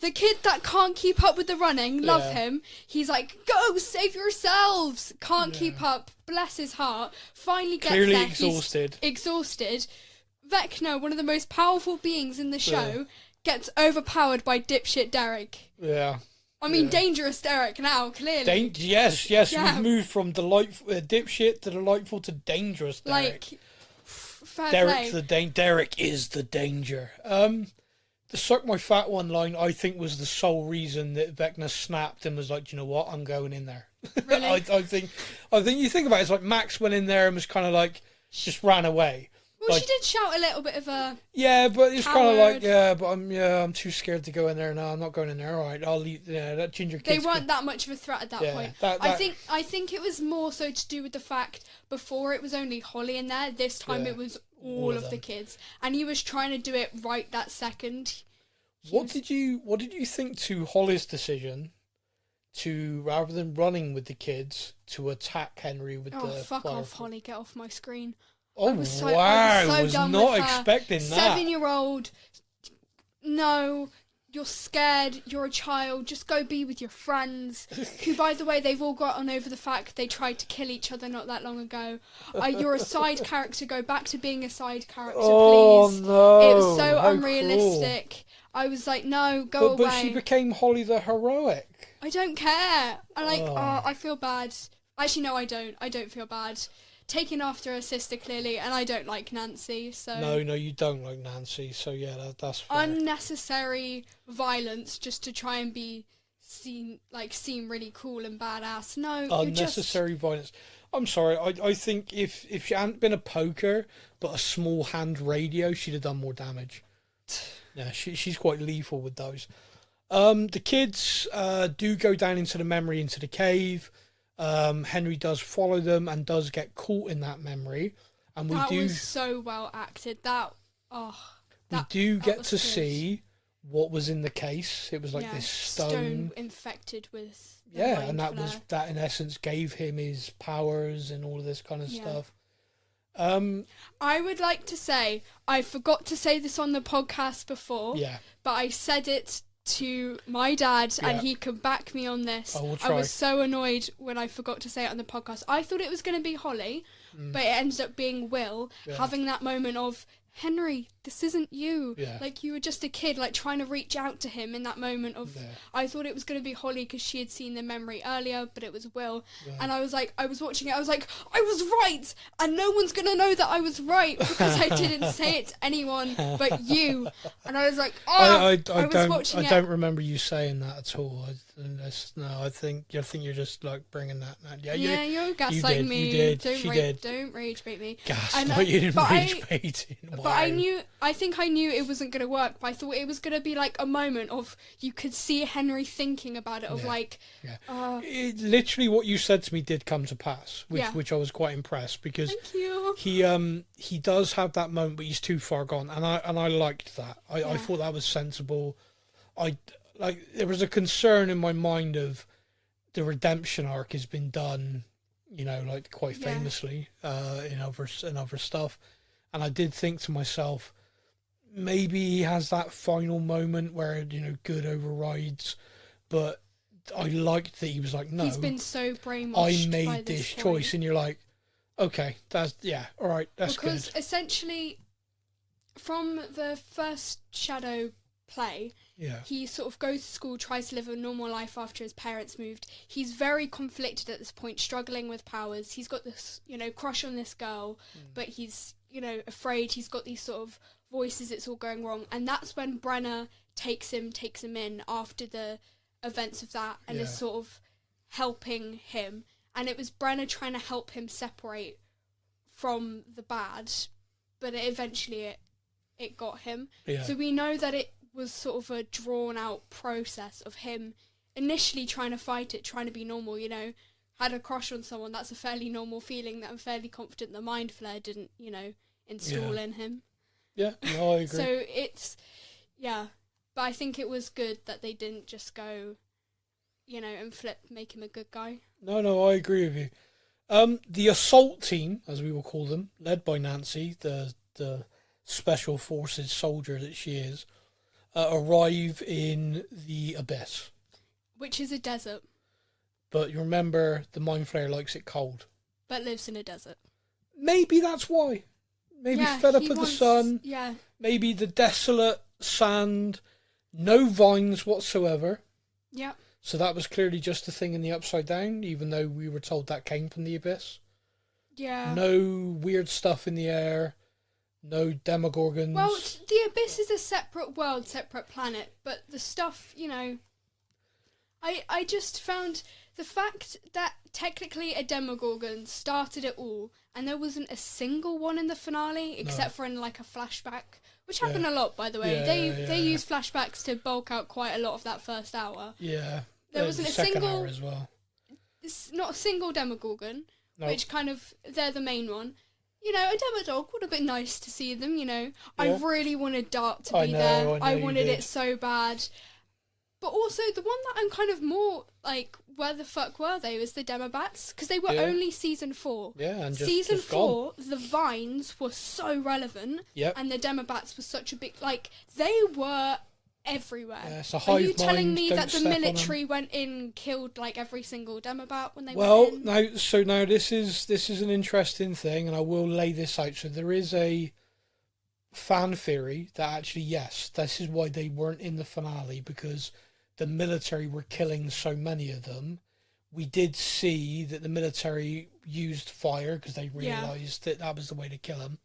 The kid that can't keep up with the running, love him. He's like, go, save yourselves. Can't keep up. Bless his heart. Finally gets Clearly there. exhausted. He's exhausted. Vecna, one of the most powerful beings in the show, gets overpowered by dipshit Derek. Yeah. I mean, dangerous Derek now, clearly. Yes. Yeah. We've moved from dipshit to delightful to dangerous Derek. Like, fair play. Derek is the danger. The suck my fat one line, I think, was the sole reason that Vecna snapped and was like, do you know what, I'm going in there. Really? I think you think about it, it's like Max went in there and was kind of like, just ran away. Well, like, she did shout a little bit of a... Yeah, but it's kind of like, coward. I'm too scared to go in there. No, I'm not going in there. All right, I'll leave. Yeah, that ginger kid. They weren't that much of a threat at that point. I think it was more so to do with the fact before it was only Holly in there. This time it was all of the kids, and he was trying to do it right that second. What did you think to Holly's decision to, rather than running with the kids, to attack Henry with the... Oh, fuck fire off, Holly! Get off my screen. Oh, I was not expecting that. 7-year-old, no, you're scared, you're a child, just go be with your friends, who, by the way, they've all got on over the fact they tried to kill each other not that long ago. You're a side character, go back to being a side character, please. Oh, no. It was so How unrealistic. Cruel. I was like, no, go away. But she became Holly the heroic. I don't care. I feel bad. Actually, no, I don't. I don't feel bad. Taking after her sister, clearly, and I don't like Nancy, so... No, you don't like Nancy, so yeah, that's fair. Unnecessary violence just to try and seem really cool and badass. No, unnecessary violence. I'm sorry, I think if she hadn't been a poker, but a small hand radio, she'd have done more damage. Yeah, she's quite lethal with those. The kids do go down into the memory, into the cave. Henry does follow them and does get caught in that memory, and that was so well acted. We do get to see what was in the case. It was like this stone infected with and that in essence gave him his powers and all of this kind of stuff. I would like to say, I forgot to say this on the podcast before, but I said it to my dad and he could back me on this. I was so annoyed when I forgot to say it on the podcast. I thought it was going to be Holly, but it ended up being Will, having that moment of, Henry, this isn't you. Like, you were just a kid, like, trying to reach out to him in that moment of... I thought it was going to be Holly because she had seen the memory earlier, but it was Will. And I was like, I was watching it, I was like, I was right! And no one's going to know that I was right because I didn't say it to anyone but you. And I was like, I don't remember you saying that at all. I think you're just, like, bringing that... you're gaslighting me. You did. Don't rage bait me. Gaslighting and rage baiting. But I think I knew it wasn't going to work, but I thought it was going to be like a moment of, you could see Henry thinking about it, of literally what you said to me did come to pass, which I was quite impressed, because Thank you. he does have that moment, but he's too far gone, and I liked that. I thought that was sensible. There was a concern in my mind of the redemption arc has been done, quite famously in other stuff. And I did think to myself, maybe he has that final moment where, good overrides. But I liked that he was like, no. He's been so brainwashed. I made this choice. And you're like, okay, all right, that's good. Because essentially, from the first Shadow play, he sort of goes to school, tries to live a normal life after his parents moved. He's very conflicted at this point, struggling with powers. He's got this, crush on this girl, but he's, afraid. He's got these sort of voices it's all going wrong, and that's when Brenner takes him in after the events of that, and is sort of helping him. And it was Brenner trying to help him separate from the bad, but eventually it got him. Yeah. So we know that it was sort of a drawn out process of him initially trying to fight it, trying to be normal, you know, had a crush on someone. That's a fairly normal feeling that I'm fairly confident the Mind Flayer didn't, you know, install in him. Yeah, no, I agree. So it's, yeah, but I think it was good that they didn't just go, you know, and make him a good guy. No, I agree with you. The assault team, as we will call them, led by Nancy, the special forces soldier that she is, arrive in the Abyss. Which is a desert. But you remember, the Mind Flayer likes it cold. But lives in a desert. Maybe that's why. Maybe fed up of the sun. Yeah. Maybe the desolate sand, no vines whatsoever. Yep. So that was clearly just a thing in the Upside Down, even though we were told that came from the Abyss. Yeah. No weird stuff in the air. No Demogorgons. Well, the Abyss is a separate world, separate planet, but the stuff, you know... I just found the fact that technically a Demogorgon started it all, and there wasn't a single one in the finale, except for in like a flashback, which happened a lot, by the way. They use flashbacks to bulk out quite a lot of that first hour. Yeah. There wasn't a second single... hour as well. It's not a single Demogorgon, nope. Which kind of... They're the main one. You know, a Demodog would have been nice to see them, you know. Yeah. I really wanted Dart to be there. I wanted it so bad. But also, the one that I'm kind of more, like, where the fuck were they, was the Demobats. Because they were only Season 4. Yeah, and Season just 4, the Vines were so relevant. Yep. And the Demobats were such a big... Like, they were everywhere. Yeah, it's a hive mind. Are you telling me that the military went in, killed, like, every single Demobat when they went in? Well, now this is an interesting thing, and I will lay this out. So there is a fan theory that actually, yes, this is why they weren't in the finale, because... the military were killing so many of them. We did see that the military used fire because they realised that was the way to kill them.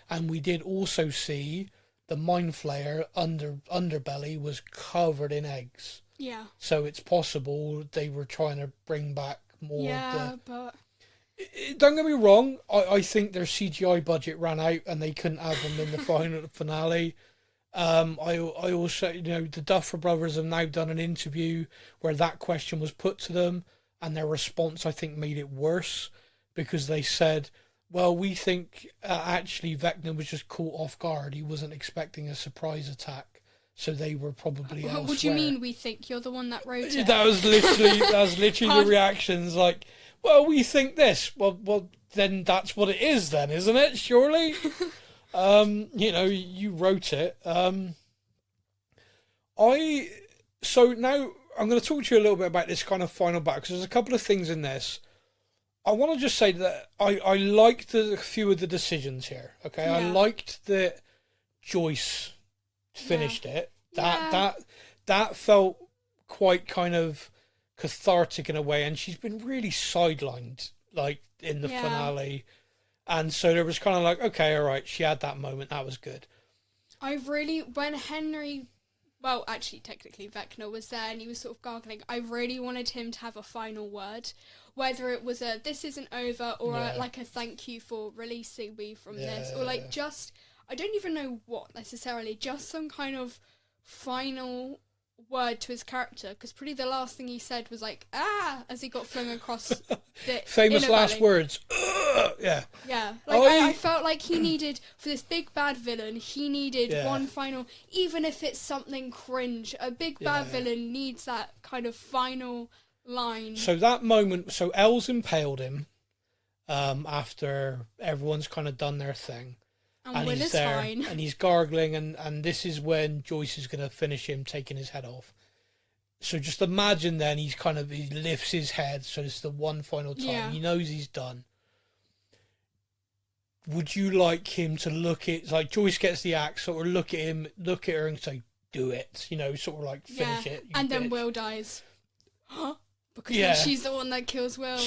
And we did also see the Mind Flayer underbelly was covered in eggs. Yeah. So it's possible they were trying to bring back more of the... but... Don't get me wrong, I think their CGI budget ran out and they couldn't have them in the finale. I also, you know, the Duffer Brothers have now done an interview where that question was put to them, and their response, I think, made it worse, because they said, well, we think actually Vecna was just caught off guard. He wasn't expecting a surprise attack, so they were probably elsewhere. What do you mean we think? You're the one that wrote it. That was literally the reactions, like, well, we think this. Well, then that's what it is then, isn't it? Surely? You know, you wrote it. So now I'm going to talk to you a little bit about this kind of final battle, because there's a couple of things in this. I want to just say that I liked a few of the decisions here. Okay, yeah. I liked that Joyce finished it. That felt quite kind of cathartic in a way, and she's been really sidelined, like in the finale. And so there was kind of like, okay, all right, she had that moment. That was good. When Henry, well, actually, technically, Vecna was there and he was sort of gargling, I really wanted him to have a final word. Whether it was a, this isn't over, or like a thank you for releasing me from this. Or like just, I don't even know what necessarily, just some kind of final word to his character, because pretty the last thing he said was like as he got flung across the famous last words. I felt like he needed, for this big bad villain, he needed one final, even if it's something cringe, a big bad villain needs that kind of final line. So that moment, so El's impaled him after everyone's kind of done their thing. And he's there, fine. And he's gargling, and this is when Joyce is going to finish him, taking his head off. So just imagine then he lifts his head, so it's the one final time. Yeah. He knows he's done. Would you like him to look at, like Joyce gets the axe, sort of look at her and say, do it, you know, sort of like finish it. And then Will dies. because Yeah. then she's the one that kills Will.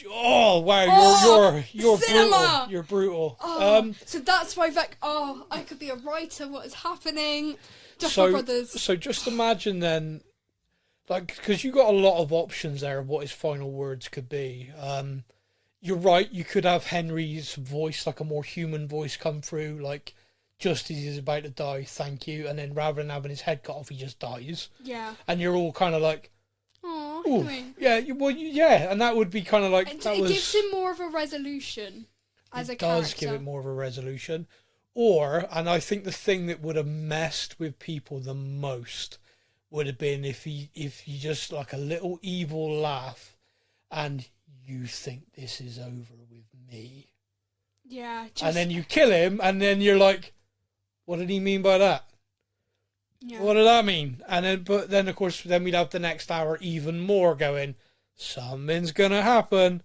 Oh wow, you're cinema! brutal. You're brutal. So that's why I could be a writer. What is happening? Duffer Brothers. So just imagine then, like, because you got a lot of options there of what his final words could be. You're right. You could have Henry's voice, like a more human voice, come through, like just as he's about to die. Thank you, and then rather than having his head cut off, he just dies. Yeah. And you're all kind of like, oh, Henry. yeah. Yeah, and that would be kind of like It gives him more of a resolution as a character. It does give it more of a resolution. And I think the thing that would have messed with people the most would have been if you just like a little evil laugh and you think this is over with me. Yeah. And then you kill him and then you're like, what did he mean by that? Yeah. What did that mean? But then of course we'd have the next hour even more going, something's gonna happen.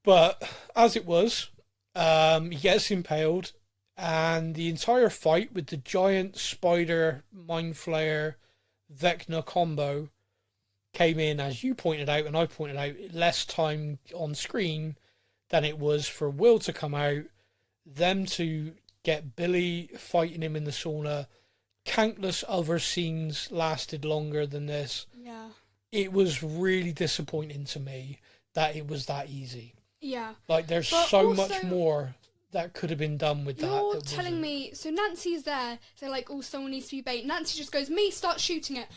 But as it was, he gets impaled. And the entire fight with the giant spider mind flayer Vecna combo came in, as you pointed out and I pointed out, less time on screen than it was for Will to come out, them to get Billy fighting him in the sauna. Countless other scenes lasted longer than this. Yeah. It was really disappointing to me that it was that easy. Yeah. Like there's But so also, much more that could have been done with that. You're telling me, so Nancy's there, so like, oh, someone needs to be bait. Nancy just goes, me, start shooting it.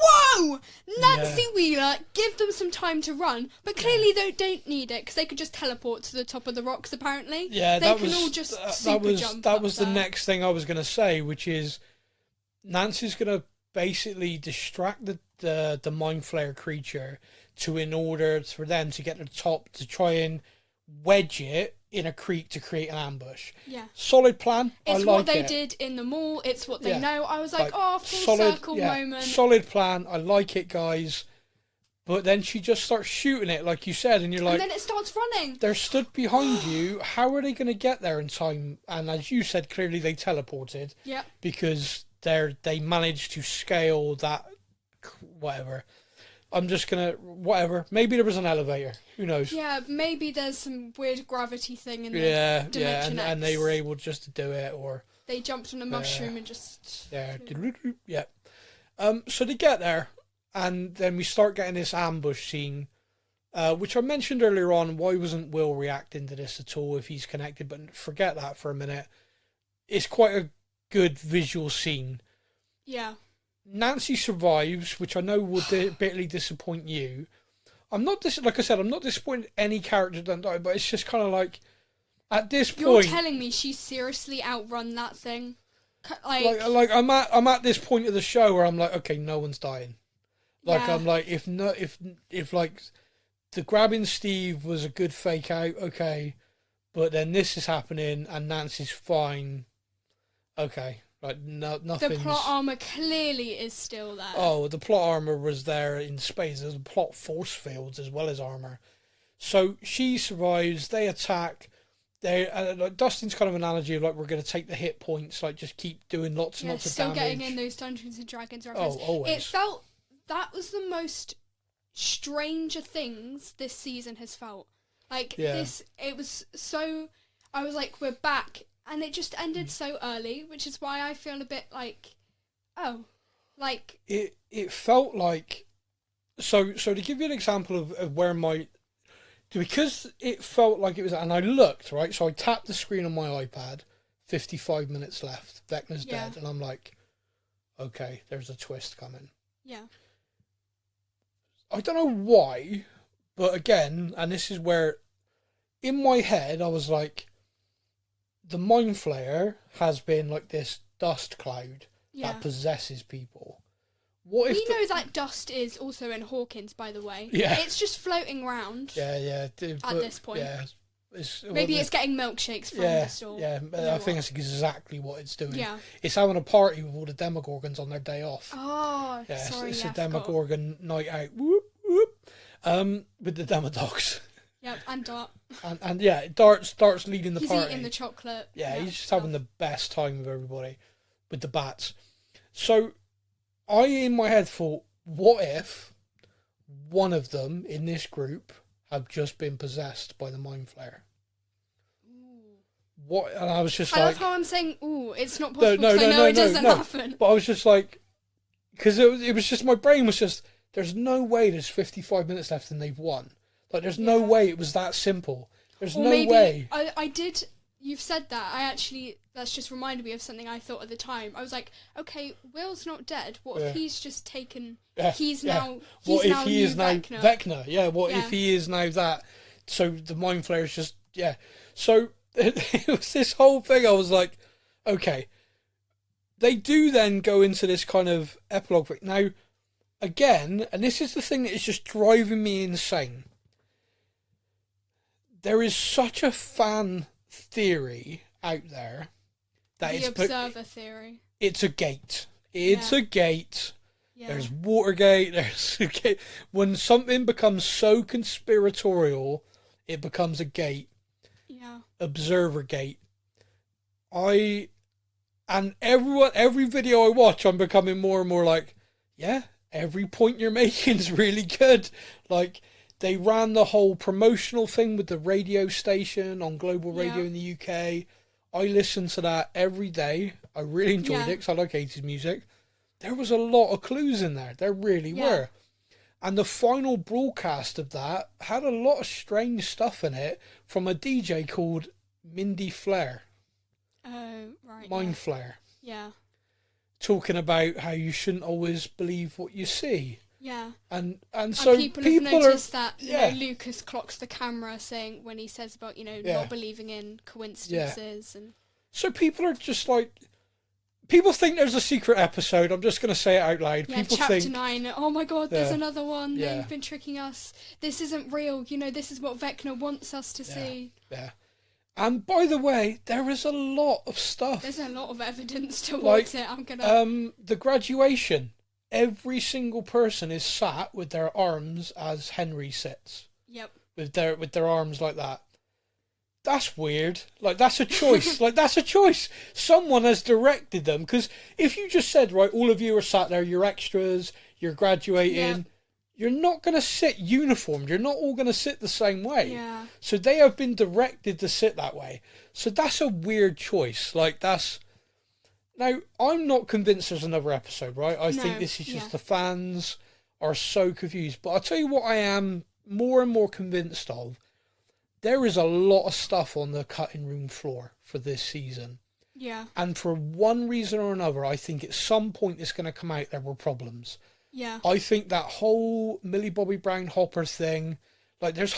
Whoa! Nancy Wheeler, give them some time to run, but clearly they don't need it, because they could just teleport to the top of the rocks, apparently. Yeah, they can all just super jump that up was the there. next thing I was going to say, which is Nancy's going to basically distract the mind flayer creature in order for them to get to the top to try and wedge it in a creek to create an ambush. Yeah. Solid plan. It's I what like they it. did in the mall. It's what they Yeah. know. I was like, full solid, circle yeah, moment. Solid plan. I like it, guys. But then she just starts shooting it, like you said, and you're like, and then it starts running. they're stood behind you. How are they going to get there in time? And as you said, clearly they teleported. Yeah. Because they managed to scale that, whatever. I'm just going to, whatever. Maybe there was an elevator. Who knows? Yeah, maybe there's some weird gravity thing in the Dimension X. And they were able just to do it, or they jumped on a mushroom and just... Yeah. So they get there, and then we start getting this ambush scene, which I mentioned earlier on. Why wasn't Will reacting to this at all if he's connected? But forget that for a minute. It's quite a good visual scene. Yeah. Nancy survives, which I know would bitterly disappoint you. I'm not like I said, I'm not disappointed any character doesn't die, but it's just kind of like at this point. You're telling me she seriously outrun that thing? Like I'm at this point of the show where I'm like, okay, no one's dying. Like Yeah. I'm like, if like the grabbing Steve was a good fake out, okay, but then this is happening and Nancy's fine, okay. Like nothing. The plot armor clearly is still there. Oh, the plot armor was there in space. There's plot force fields as well as armor. So she survives. They attack. Like Dustin's kind of analogy of like we're going to take the hit points. Like just keep doing lots and lots of damage. Still getting in those Dungeons and Dragons references. Oh, always. It felt that was the most Stranger Things this season has felt. Like this, it was so. I was like, we're back. And it just ended so early, which is why I feel a bit like, It felt like, so to give you an example of where because it felt like it was, and I looked, right, so I tapped the screen on my iPad, 55 minutes left, Vecna's dead, and I'm like, okay, there's a twist coming. Yeah. I don't know why, but again, and this is where, in my head, I was like, the Mind Flayer has been like this dust cloud that possesses people. What if we know that dust is also in Hawkins, by the way. Yeah. It's just floating around. Yeah. At this point. Yeah. Maybe it's getting milkshakes from the store. Yeah, I think that's exactly what it's doing. Yeah. It's having a party with all the Demogorgons on their day off. Oh, yeah, sorry. It's a Demogorgon night out. Whoop, whoop. With the Demodogs. Yep, and Dart. and yeah, Dart's leading the He's party. eating the chocolate. Yeah, he's just having the best time with everybody, with the bats. So, I in my head thought, what if one of them in this group have just been possessed by the Mind Flayer. What? And I was just I like... love how I'm saying, ooh, it's not possible, because I know it doesn't happen. But I was just like... Because it was just, my brain was just, there's no way there's 55 minutes left and they've won. Like, there's no way it was that simple. There's no way. I did, you've said that. That's just reminded me of something I thought at the time. I was like, okay, Will's not dead. What if he's just taken, he's now Vecna? Vecna, yeah, what if he is now that? So the Mind Flayer is just, So it was this whole thing, I was like, okay. They do then go into this kind of epilogue. Now, again, and this is the thing that is just driving me insane. There is such a fan theory out there that the observer theory. It's a gate. It's a gate. Yeah. There's Watergate. There's a gate. When something becomes so conspiratorial, it becomes a gate. Yeah. Observer gate. And every video I watch, I'm becoming more and more like, yeah, every point you're making is really good. Like, they ran the whole promotional thing with the radio station on Global Radio in the UK. I listened to that every day. I really enjoyed it because I like 80s music. There was a lot of clues in there. There really were. And the final broadcast of that had a lot of strange stuff in it from a DJ called Mindy Flair. Oh, right. Mind Flayer. Yeah. Talking about how you shouldn't always believe what you see. Yeah. And so people have noticed that yeah. Lucas clocks the camera saying when he says about, not believing in coincidences and so people are just like, people think there's a secret episode. I'm just going to say it out loud. Yeah, people chapter think 9. Oh my god, there's another one. They've been tricking us. This isn't real. This is what Vecna wants us to see. Yeah. And by the way, there is a lot of stuff. There's a lot of evidence towards it. I'm gonna. The graduation. Every single person is sat with their arms as Henry sits. Yep. With their arms like that. That's weird. Like, that's a choice. That's a choice. Someone has directed them. Because if you just said, right, all of you are sat there, you're extras, you're graduating, you're not going to sit uniformed. You're not all going to sit the same way. Yeah. So they have been directed to sit that way. So that's a weird choice. Now, I'm not convinced there's another episode, right? I think this is just the fans are so confused. But I'll tell you what I am more and more convinced of. There is a lot of stuff on the cutting room floor for this season. Yeah. And for one reason or another, I think at some point it's going to come out there were problems. Yeah. I think that whole Millie Bobby Brown Hopper thing, David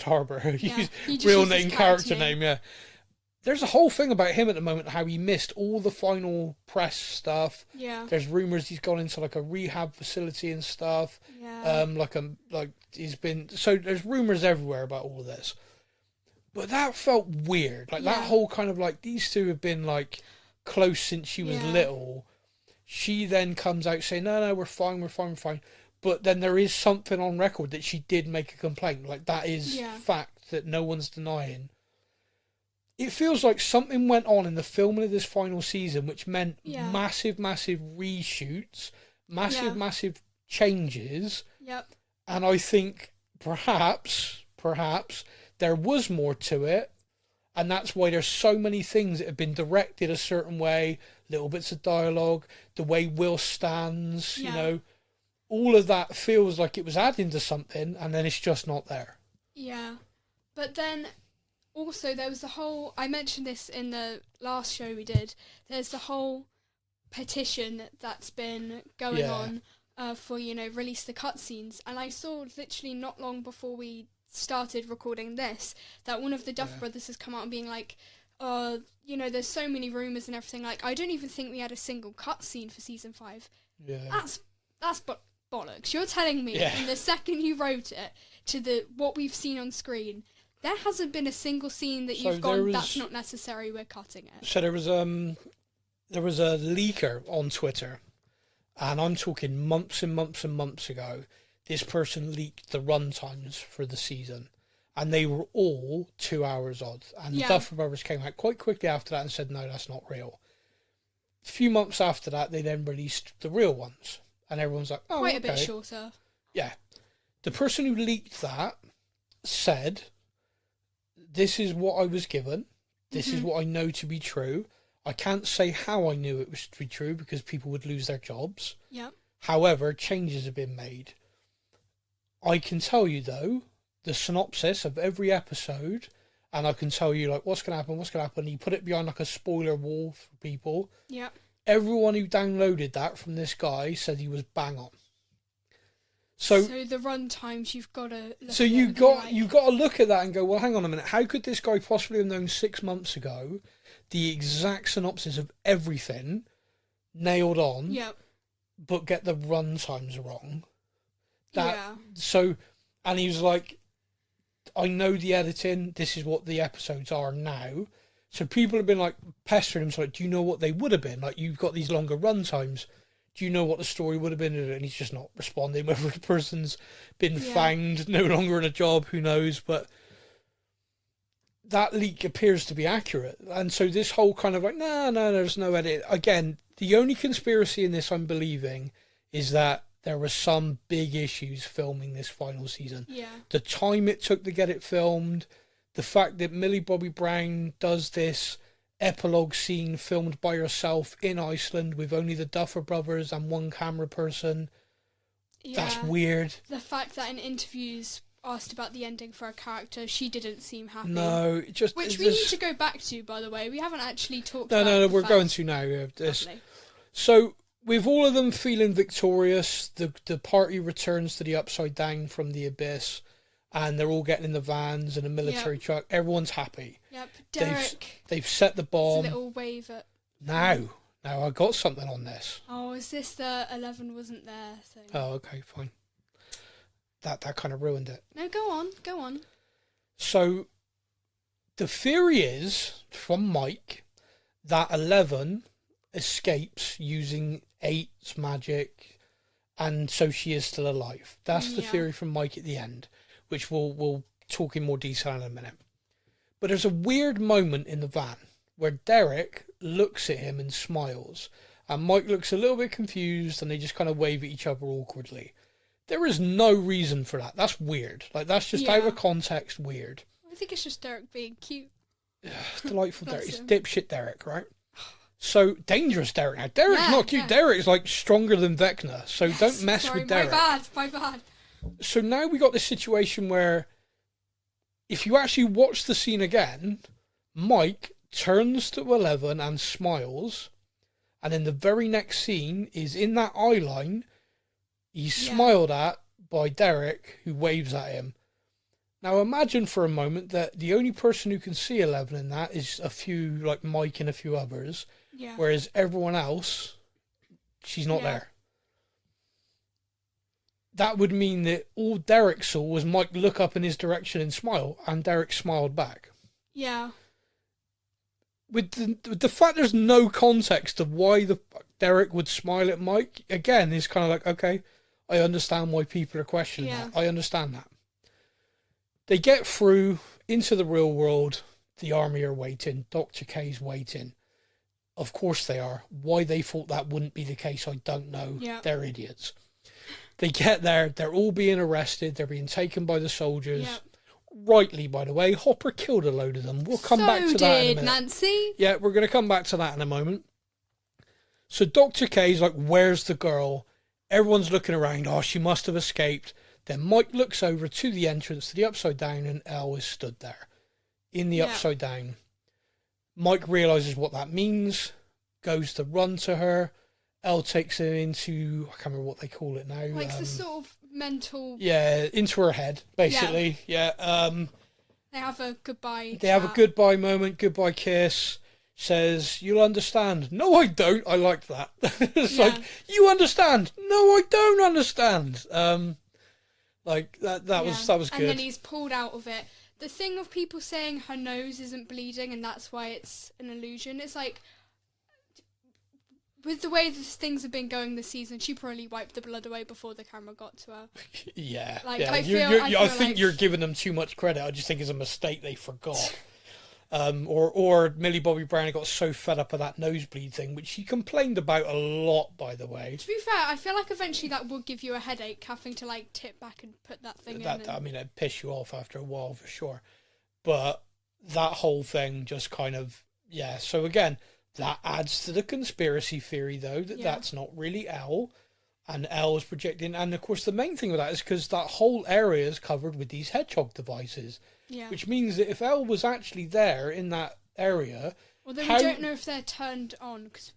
Harbour, real name, character name, There's a whole thing about him at the moment, how he missed all the final press stuff. Yeah. There's rumours he's gone into a rehab facility and stuff. Yeah. He's been, so there's rumours everywhere about all of this. But that felt weird. That whole kind of these two have been close since she was little. She then comes out saying, no, we're fine. But then there is something on record that she did make a complaint. That is fact that no one's denying. It feels like something went on in the filming of this final season, which meant massive reshoots, massive changes. Yep. And I think perhaps there was more to it. And that's why there's so many things that have been directed a certain way, little bits of dialogue, the way Will stands, all of that feels like it was adding to something, and then it's just not there. Yeah. But then also there was the whole, I mentioned this in the last show we did, there's the whole petition that's been going on for, release the cutscenes. And I saw literally not long before we started recording this that one of the Duffer Brothers has come out and being like, there's so many rumours and everything. I don't even think we had a single cutscene for season 5. Yeah. That's bollocks. You're telling me from the second you wrote it to what we've seen on screen, there hasn't been a single scene that you've gone, that's not necessary, we're cutting it. So there was a leaker on Twitter, and I'm talking months and months and months ago. This person leaked the runtimes for the season, and they were all 2 hours odd. And the Duffer Brothers came out quite quickly after that and said, no, that's not real. A few months after that, they then released the real ones. And everyone's like, oh, Quite a okay. bit shorter. Yeah. The person who leaked that said, this is what I was given. This is what I know to be true. I can't say how I knew it was to be true because people would lose their jobs. Yep. However, changes have been made. I can tell you, though, the synopsis of every episode, and I can tell you, like, what's going to happen. You put it behind, like, a spoiler wall for people. Yep. Everyone who downloaded that from this guy said he was bang on. So the run times you've got to. So you've got to look at that and go, well, hang on a minute. How could this guy possibly have known 6 months ago the exact synopsis of everything nailed on, but get the run times wrong? So, and he was like, I know the editing. This is what the episodes are now. So people have been like pestering him. So like, do you know what they would have been? Like, you've got these longer run times. Do you know what the story would have been? And he's just not responding. Whether the person's been fanged, no longer in a job, who knows? But that leak appears to be accurate. And so this whole kind of like, no, there's no edit. Again, the only conspiracy in this I'm believing is that there were some big issues filming this final season. Yeah. The time it took to get it filmed, the fact that Millie Bobby Brown does this epilogue scene filmed by herself in Iceland with only the Duffer Brothers and one camera person. That's weird. The fact that in interviews asked about the ending for a character, she didn't seem happy. No, which we need to go back to, by the way. We haven't actually talked about No, we're going to now. Lovely. So, with all of them feeling victorious, the party returns to the Upside Down from the Abyss, and they're all getting in the vans and a military truck. Everyone's happy. Yep, Derek. They've set the bomb. It's a little wave at. Now I got something on this. Oh, is this the 11 wasn't there thing? Oh, okay, fine. That kind of ruined it. No, go on. So, the theory is from Mike that 11 escapes using 8's magic, and so she is still alive. That's the theory from Mike at the end, which we'll talk in more detail in a minute. But there's a weird moment in the van where Derek looks at him and smiles, and Mike looks a little bit confused, and they just kind of wave at each other awkwardly. There is no reason for that. That's weird. Like, that's just out of context weird. I think it's just Derek being cute. Delightful Derek. It's dipshit Derek, right? So, dangerous Derek. Now, Derek's not cute. Derek's, like, stronger than Vecna, so don't mess with Derek. My bad. So now we got this situation where if you actually watch the scene again, Mike turns to 11 and smiles, and then the very next scene is in that eye line, he's smiled at by Derek, who waves at him. Now imagine for a moment that the only person who can see 11 in that is a few, like Mike and a few others, whereas everyone else, she's not there. That would mean that all Derek saw was Mike look up in his direction and smile, and Derek smiled back. Yeah. With the fact there's no context of why Derek would smile at Mike, again, is kind of like, okay, I understand why people are questioning that. I understand that. They get through into the real world. The army are waiting. Dr. K's waiting. Of course they are. Why they thought that wouldn't be the case, I don't know. Yeah. They're idiots. They get there. They're all being arrested. They're being taken by the soldiers. Yep. Rightly, by the way. Hopper killed a load of them. We'll come back to that in a minute. Nancy. Yeah, we're going to come back to that in a moment. So Dr. K's like, where's the girl? Everyone's looking around. Oh, she must have escaped. Then Mike looks over to the entrance to the Upside Down, and Elle is stood there in the Upside Down. Mike realises what that means, goes to run to her. Elle takes him into, I can't remember what they call it now. Like the sort of mental... Yeah, into her head, basically. Yeah. They have a goodbye They have a goodbye moment, goodbye kiss. Says, you'll understand. No, I don't. I liked that. It's like, you understand. No, I don't understand. Like, that was good. And then he's pulled out of it. The thing of people saying her nose isn't bleeding and that's why it's an illusion, it's like... With the way things have been going this season, she probably wiped the blood away before the camera got to her. Yeah. Like, yeah. I think you're giving them too much credit. I just think it's a mistake they forgot. Or Millie Bobby Brown got so fed up of that nosebleed thing, which she complained about a lot, by the way. To be fair, I feel like eventually that will give you a headache, having to like tip back and put that thing in. I mean, it'd piss you off after a while for sure. But that whole thing just kind of, yeah. So again, that adds to the conspiracy theory, though, that's not really Elle. And Elle is projecting. And of course, the main thing with that is because that whole area is covered with these hedgehog devices. Yeah. Which means that if Elle was actually there in that area... Although we don't know if they're turned on. Cause,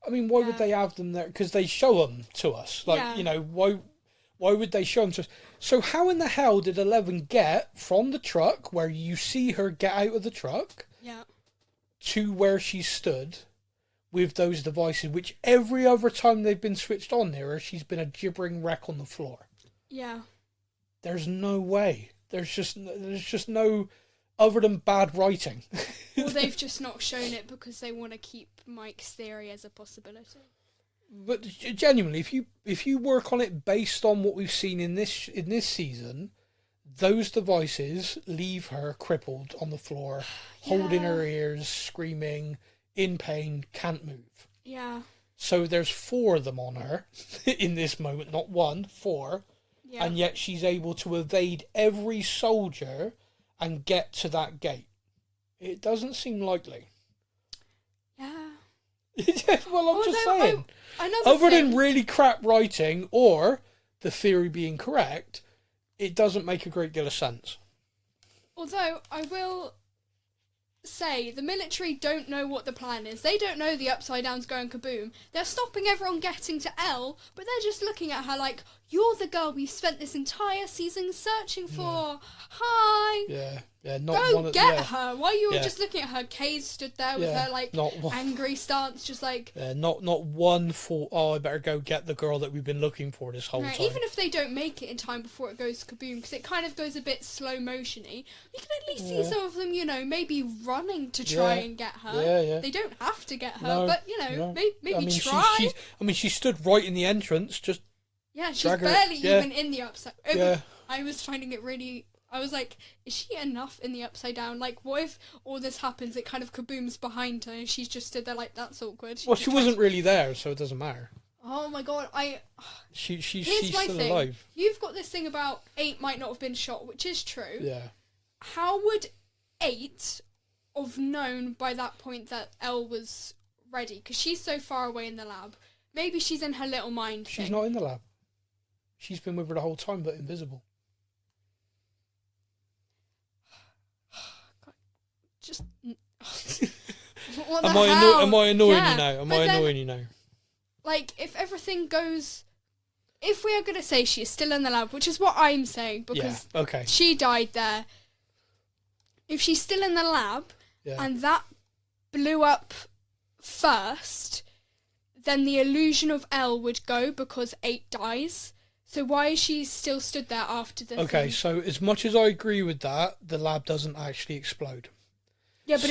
I mean, why would they have them there? Because they show them to us. Like, you know, why would they show them to us? So how in the hell did Eleven get from the truck, where you see her get out of the truck, to where she stood with those devices, which every other time they've been switched on there, she's been a gibbering wreck on the floor? Yeah. There's no way. There's just no, other than bad writing. Or they've just not shown it because they want to keep Mike's theory as a possibility. But genuinely, if you work on it based on what we've seen in this season, those devices leave her crippled on the floor, holding her ears, screaming, in pain, can't move. Yeah. So there's 4 of them on her in this moment, not 1, 4. Yeah. And yet she's able to evade every soldier and get to that gate. It doesn't seem likely. Yeah. Well, I'm just saying. Other than really crap writing or the theory being correct, it doesn't make a great deal of sense. Although, I will say, the military don't know what the plan is. They don't know the Upside Down's going kaboom. They're stopping everyone getting to Elle, but they're just looking at her like, you're the girl we've spent this entire season searching for. Hi. Yeah. Go get her. Why you were just looking at her? Kay's stood there with her like angry stance, just like not one thought. Oh, I better go get the girl that we've been looking for this whole time. Even if they don't make it in time before it goes kaboom, because it kind of goes a bit slow motiony, we can at least see some of them, you know, maybe running to try and get her. Yeah. They don't have to get her, but you know, maybe try. She stood right in the entrance, just she's barely even in the upside. I was finding it really. I was like, is she enough in the Upside Down? Like, what if all this happens, it kind of kabooms behind her, and she's just stood there like, that's awkward. Well, she wasn't really there, so it doesn't matter. Oh my god, she's my still thing. alive. You've got this thing about 8 might not have been shot, which is true. Yeah. How would 8 have known by that point that Elle was ready? Because she's so far away in the lab. Maybe she's in her little mind She's thing. not in the lab. She's been with her the whole time, but invisible. Just Am I annoying you now? Am I annoying you now? Like, if everything goes, if we are going to say she is still in the lab, which is what I'm saying, because she died there. If she's still in the lab and that blew up first, then the illusion of Elle would go because 8 dies. So why is she still stood there after the thing? So as much as I agree with that, the lab doesn't actually explode. Yeah, but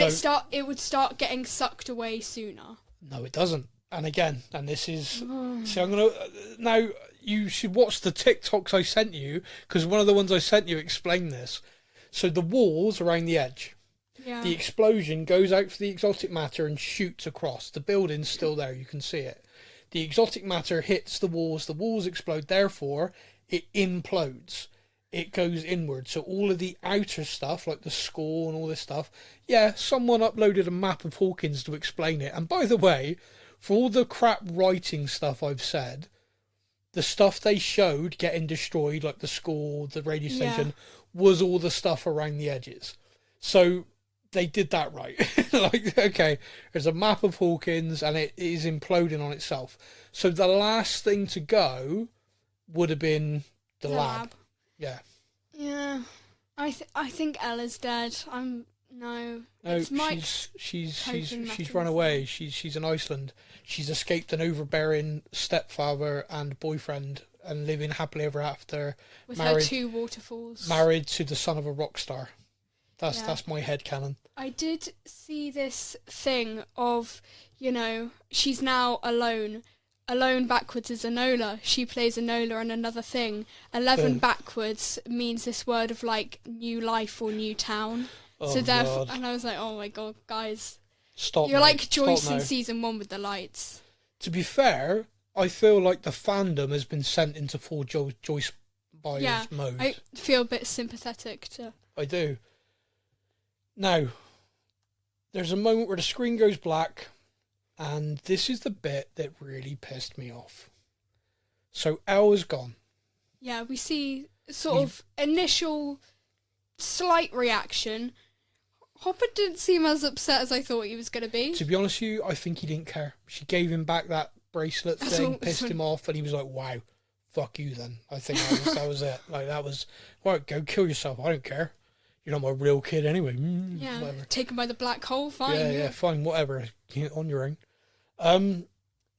it would start getting sucked away sooner. No, it doesn't. And again, this is... See, I'm going to... Now, you should watch the TikToks I sent you, because one of the ones I sent you explained this. So the walls around the edge. Yeah. The explosion goes out for the exotic matter and shoots across. The building's still there, you can see it. The exotic matter hits the walls explode, therefore it implodes. It goes inward. So all of the outer stuff, like the skull and all this stuff, someone uploaded a map of Hawkins to explain it. And by the way, for all the crap writing stuff I've said, the stuff they showed getting destroyed, like the skull, the radio station, was all the stuff around the edges. So they did that right. There's a map of Hawkins and it is imploding on itself. So the last thing to go would have been the lab. Yeah. Yeah. I think Ella's dead. It's Mike's she's run away. She's in Iceland. She's escaped an overbearing stepfather and boyfriend and living happily ever after. With her 2 waterfalls. Married to the son of a rock star. That's my headcanon. I did see this thing of, she's now alone. Alone backwards is Enola. She plays Enola and another thing. 11 backwards means this word of like new life or new town. So therefore, God. and I was like, oh my god, guys, Stop. you're now. like Joyce Stop in now. season 1 with the lights. To be fair, I feel like the fandom has been sent into full Joyce Byers mode. I feel a bit sympathetic to. I do. Now, there's a moment where the screen goes black, and this is the bit that really pissed me off. So Elle is gone. Yeah, we see sort of initial slight reaction. Hopper didn't seem as upset as I thought he was going to be. To be honest with you, I think he didn't care. She gave him back that bracelet thing, pissed him off, and he was like, wow, fuck you then. I think that was it. Like, that was, right, go kill yourself. I don't care. You're not my real kid anyway. Yeah, whatever. taken by the black hole, fine. Yeah, fine, whatever. On your own.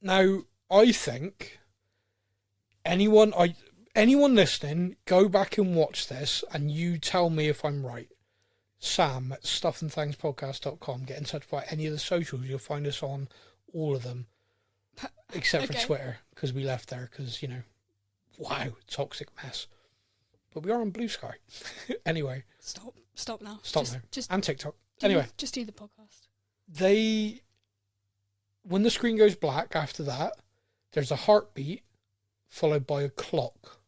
Now, I think anyone listening, go back and watch this, and you tell me if I'm right. Sam at stuffandthangspodcast.com. Get in touch by any of the socials. You'll find us on all of them, except for Twitter, because we left there because, wow, toxic mess. But we are on Blue Sky. Anyway. Stop now. Stop now. And TikTok. Anyway. Just do the podcast. When the screen goes black after that, there's a heartbeat followed by a clock.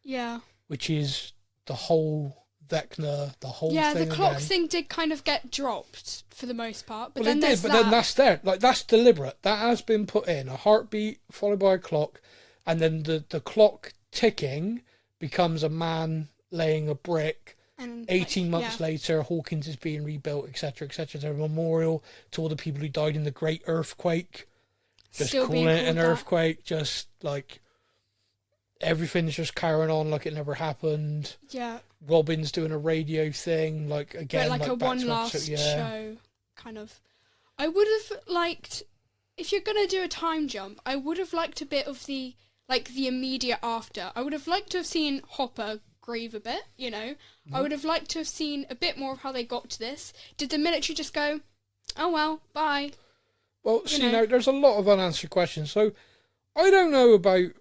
Yeah. Which is the whole Vecna, the whole thing. Yeah, the clock again. thing did kind of get dropped for the most part. But Well, then it did, but then that's there. Like, that's deliberate. That has been put in. A heartbeat followed by a clock, and then the clock ticking becomes a man laying a brick. And 18 months later, Hawkins is being rebuilt, etc., etc. There's a memorial to all the people who died in the Great Earthquake. Just Still calling it an earthquake, just like everything's just carrying on like it never happened. Yeah. Robin's doing a radio thing, like again, like a one last show, kind of. I would have liked, if you're gonna do a time jump, I would have liked a bit of the immediate after. I would have liked to have seen Hopper grieve a bit, I would have liked to have seen a bit more of how they got to this. Did the military just go, oh well, bye? Well, now there's a lot of unanswered questions. So I don't know about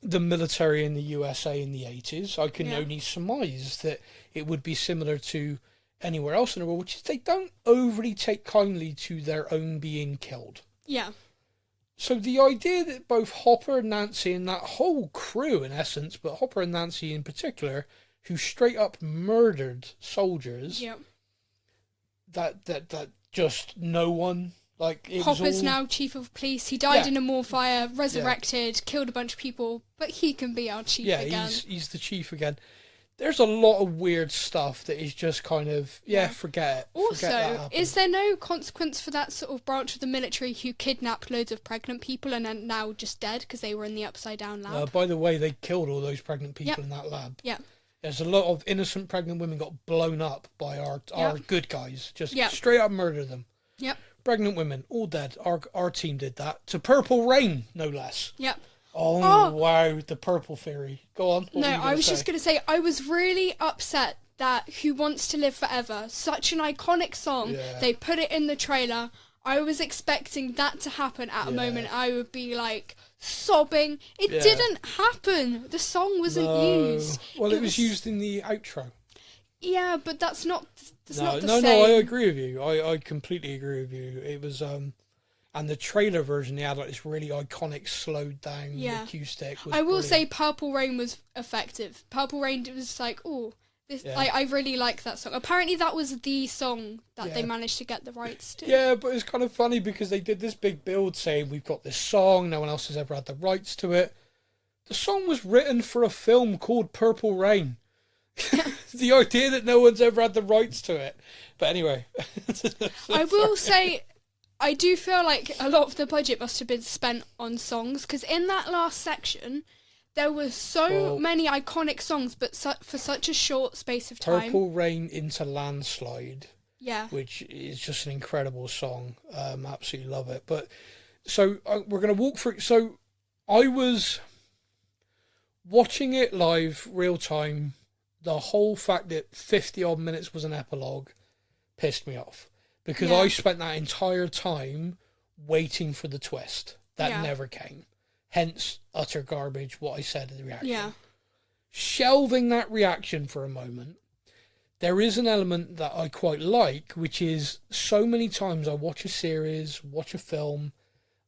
the military in the USA in the 80s. I can only surmise that it would be similar to anywhere else in the world, which is they don't overly take kindly to their own being killed. Yeah. So the idea that both Hopper, Nancy, and that whole crew, in essence, but Hopper and Nancy in particular, who straight up murdered soldiers, that just no one, like, it Hopper's was all... now chief of police. He died in a morfire, resurrected, killed a bunch of people, but he can be our chief again. Yeah, he's the chief again. There's a lot of weird stuff that is just kind of, forget it. Also, is there no consequence for that sort of branch of the military who kidnapped loads of pregnant people and are now just dead because they were in the Upside Down lab? By the way, they killed all those pregnant people in that lab. Yeah. There's a lot of innocent pregnant women got blown up by our good guys. Just straight up murder them. Yep. Pregnant women, all dead. Our team did that. To Purple Rain, no less. Yep. Oh, wow, the purple theory. Go on. No, I was just going to say, I was really upset that Who Wants to Live Forever, such an iconic song, they put it in the trailer. I was expecting that to happen at a moment. I would be like sobbing. It didn't happen. The song wasn't used. Well, it was used in the outro. Yeah, but that's not the same. No, I agree with you. I completely agree with you. It was... And the trailer version, they had like this really iconic slowed down acoustic. I will say Purple Rain was effective. Purple Rain was like, I really like that song. Apparently that was the song that they managed to get the rights to. Yeah, but it's kind of funny because they did this big build saying we've got this song, no one else has ever had the rights to it. The song was written for a film called Purple Rain. The idea that no one's ever had the rights to it. But anyway. I will say... I do feel like a lot of the budget must have been spent on songs, because in that last section, there were so many iconic songs, but for such a short space of time. Purple Rain into Landslide, which is just an incredible song. Absolutely love it. But so we're going to walk through. So I was watching it live, real time. The whole fact that 50 odd minutes was an epilogue pissed me off. Because I spent that entire time waiting for the twist. That never came. Hence, utter garbage, what I said in the reaction. Yeah. Shelving that reaction for a moment, there is an element that I quite like, which is so many times I watch a series, watch a film,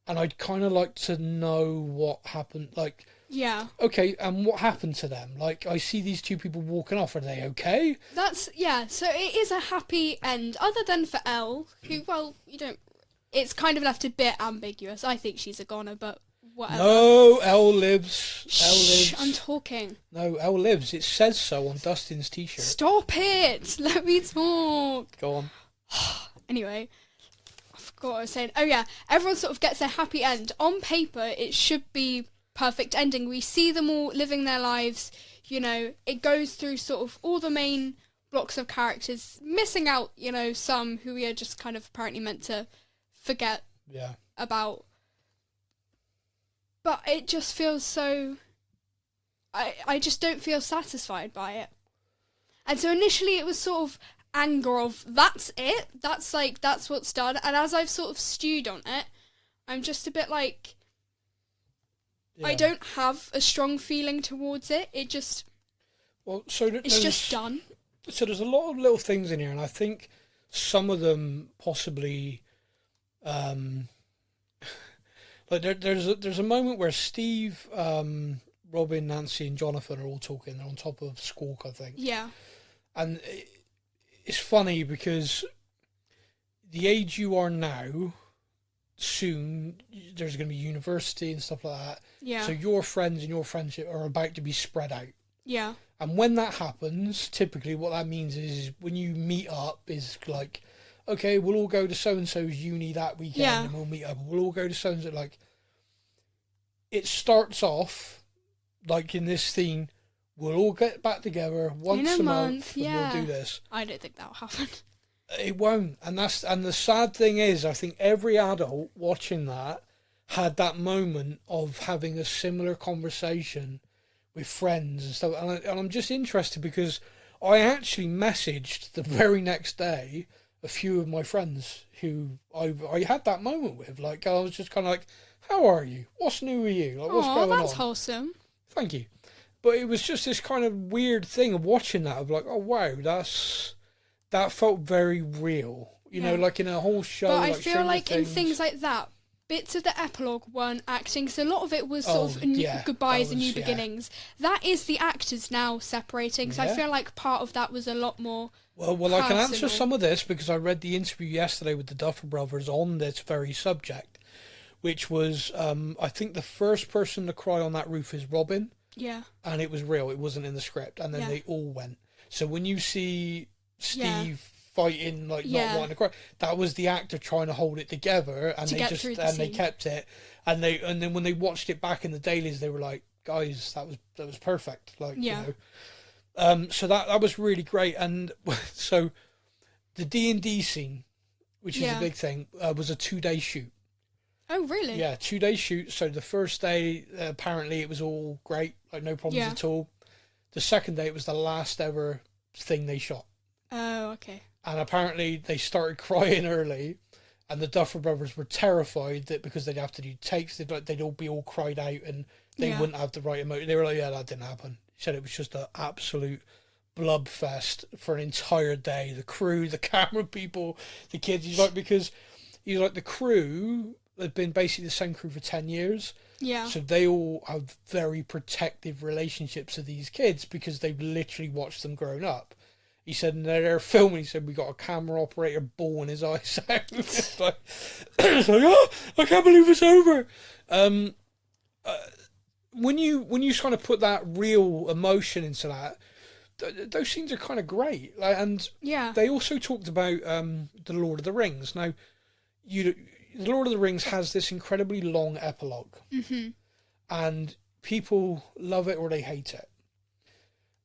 and I'd kind of like to know what happened. Like, Yeah. okay, and what happened to them? Like, I see these two people walking off. Are they okay? So it is a happy end, other than for Elle, who, well, you don't... It's kind of left a bit ambiguous. I think she's a goner, but whatever. No, Elle lives. Elle Shh, lives. I'm talking. No, Elle lives. It says so on Dustin's t-shirt. Stop it! Let me talk. Go on. Anyway, I forgot what I was saying. Oh yeah, everyone sort of gets a happy end. On paper, it should be perfect ending. We see them all living their lives. You know, it goes through sort of all the main blocks of characters, missing out, you know, some who we are just kind of apparently meant to forget about. But it just feels so... I just don't feel satisfied by it. And so initially it was sort of anger of, that's it? That's what's done. And as I've sort of stewed on it, I'm just a bit like... I don't have a strong feeling towards it. It just... Well, so it's just done. So there's a lot of little things in here, and I think some of them possibly... like there's a moment where Steve, Robin, Nancy, and Jonathan are all talking. They're on top of Squawk, I think. Yeah. And it's funny because the age you are now, soon there's going to be university and stuff like that. Yeah. So your friends and your friendship are about to be spread out. Yeah. And when that happens, typically what that means is when you meet up is like, okay, we'll all go to so-and-so's uni that weekend and we'll meet up. We'll all go to so-and-so. Like, it starts off, like in this scene, we'll all get back together once a month and we'll do this. I don't think that'll happen. It won't. And the sad thing is, I think every adult watching that had that moment of having a similar conversation with friends and stuff. And I'm just interested because I actually messaged the very next day a few of my friends who I had that moment with. Like, I was just kind of like, how are you? What's new with you? Like, what's going on? That's wholesome. Thank you. But it was just this kind of weird thing of watching that, of like, oh, wow, that felt very real. You know, like in a whole show. But like I feel Stranger like in Things. things like that, bits of the epilogue weren't acting, so a lot of it was sort of goodbyes and new beginnings. That is the actors now separating, so I feel like part of that was a lot more Well, I can answer personal. some of this because I read the interview yesterday with the Duffer Brothers on this very subject, which was, I think the first person to cry on that roof is Robin. Yeah. And it was real. It wasn't in the script. And then they all went. So when you see Steve fighting, like not wanting to cry, that was the actor trying to hold it together, and they kept it. And then when they watched it back in the dailies, they were like, guys, that was perfect. Like, you know. So that was really great. And so the D&D scene, which is a big thing, was a 2-day shoot. Oh, really? Yeah, 2-day shoot. So the first day, apparently it was all great, like no problems at all. The second day, it was the last ever thing they shot. Oh, okay. And apparently they started crying early, and the Duffer Brothers were terrified that because they'd have to do takes, they'd all be all cried out and they wouldn't have the right emotion. They were like, yeah, that didn't happen. He said it was just an absolute blubfest for an entire day. The crew, the camera people, the kids. He's like, because he's like, the crew had been basically the same crew for 10 years. Yeah. So they all have very protective relationships with these kids because they've literally watched them growing up. He said, and they're filming, he said, we got a camera operator bawling his eyes out. It's like, oh, I can't believe it's over. When you kind of put that real emotion into that, those scenes are kind of great. Like, and they also talked about the Lord of the Rings. Now, the Lord of the Rings has this incredibly long epilogue, and people love it or they hate it.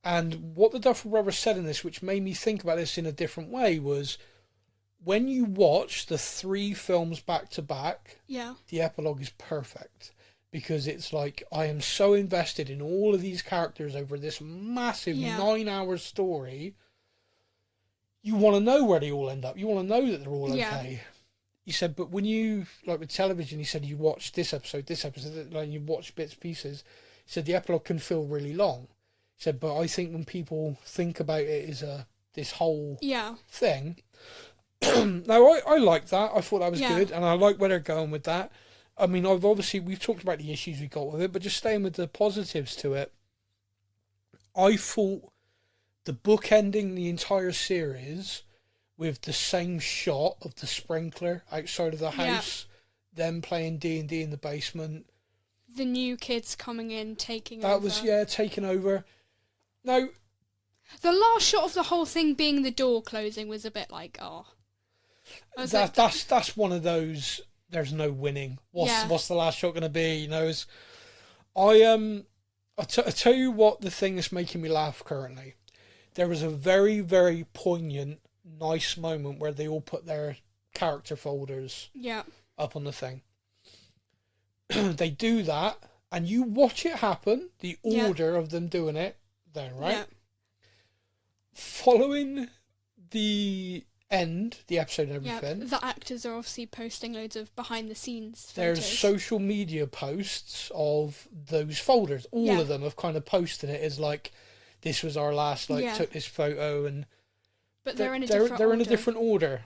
And what the Duffer Brothers said in this, which made me think about this in a different way, was when you watch the 3 films back to back, the epilogue is perfect. Because it's like, I am so invested in all of these characters over this massive 9-hour story. You want to know where they all end up. You want to know that they're all okay. He said, but when you, like with television, he said, you watch this episode, like you watch bits and pieces. He said, the epilogue can feel really long. He said, but I think when people think about it as a this whole Yeah. thing. Now, I like that. I thought that was Yeah. good, and I like where they're going with that. I mean, we've talked about the issues we got with it, but just staying with the positives to it, I thought the book ending the entire series with the same shot of the sprinkler outside of the house, them playing D&D in the basement. The new kids coming in, taking over. That was, taking over. Now, the last shot of the whole thing being the door closing was a bit like, oh. That's one of those, there's no winning. What's the last shot going to be? You know, I tell you what the thing that's making me laugh currently. There was a very, very poignant, nice moment where they all put their character folders up on the thing. They do that, and you watch it happen, the order of them doing it there, right? Yeah. Following the end, the episode and everything. Yeah, the actors are obviously posting loads of behind-the-scenes photos. There's social media posts of those folders. All of them have kind of posted it as like, this was our last, took this photo, and but they're in a different order. They're in a different order.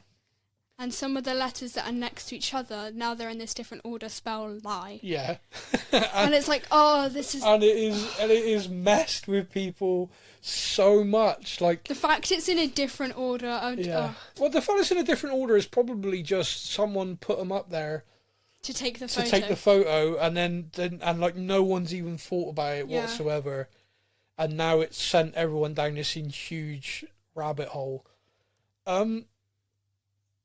And some of the letters that are next to each other, now they're in this different order, spell lie. Yeah. and it's like, oh, this is... And it is messed with people so much. Like, the fact it's in a different order... Well, the fact it's in a different order is probably just someone put them up there to take the photo. And then like no one's even thought about it whatsoever. And now it's sent everyone down this huge rabbit hole.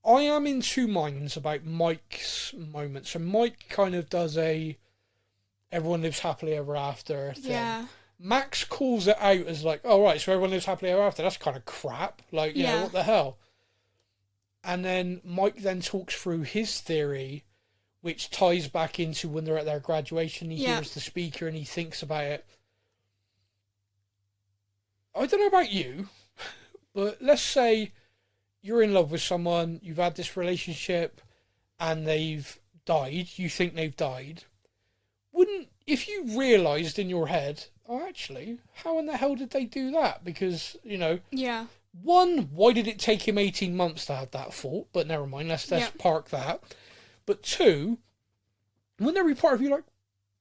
I am in two minds about Mike's moment. So Mike kind of does everyone lives happily ever after thing. Yeah. Max calls it out as like, oh right, so everyone lives happily ever after. That's kind of crap. Like, you know, what the hell? And then Mike then talks through his theory, which ties back into when they're at their graduation. He hears the speaker and he thinks about it. I don't know about you, but let's say you're in love with someone, you've had this relationship, and they've died, you think they've died. If you realised in your head, oh, actually, how in the hell did they do that? Because, you know... Yeah. One, why did it take him 18 months to have that thought? But never mind, let's park that. But two, wouldn't there be part of you like,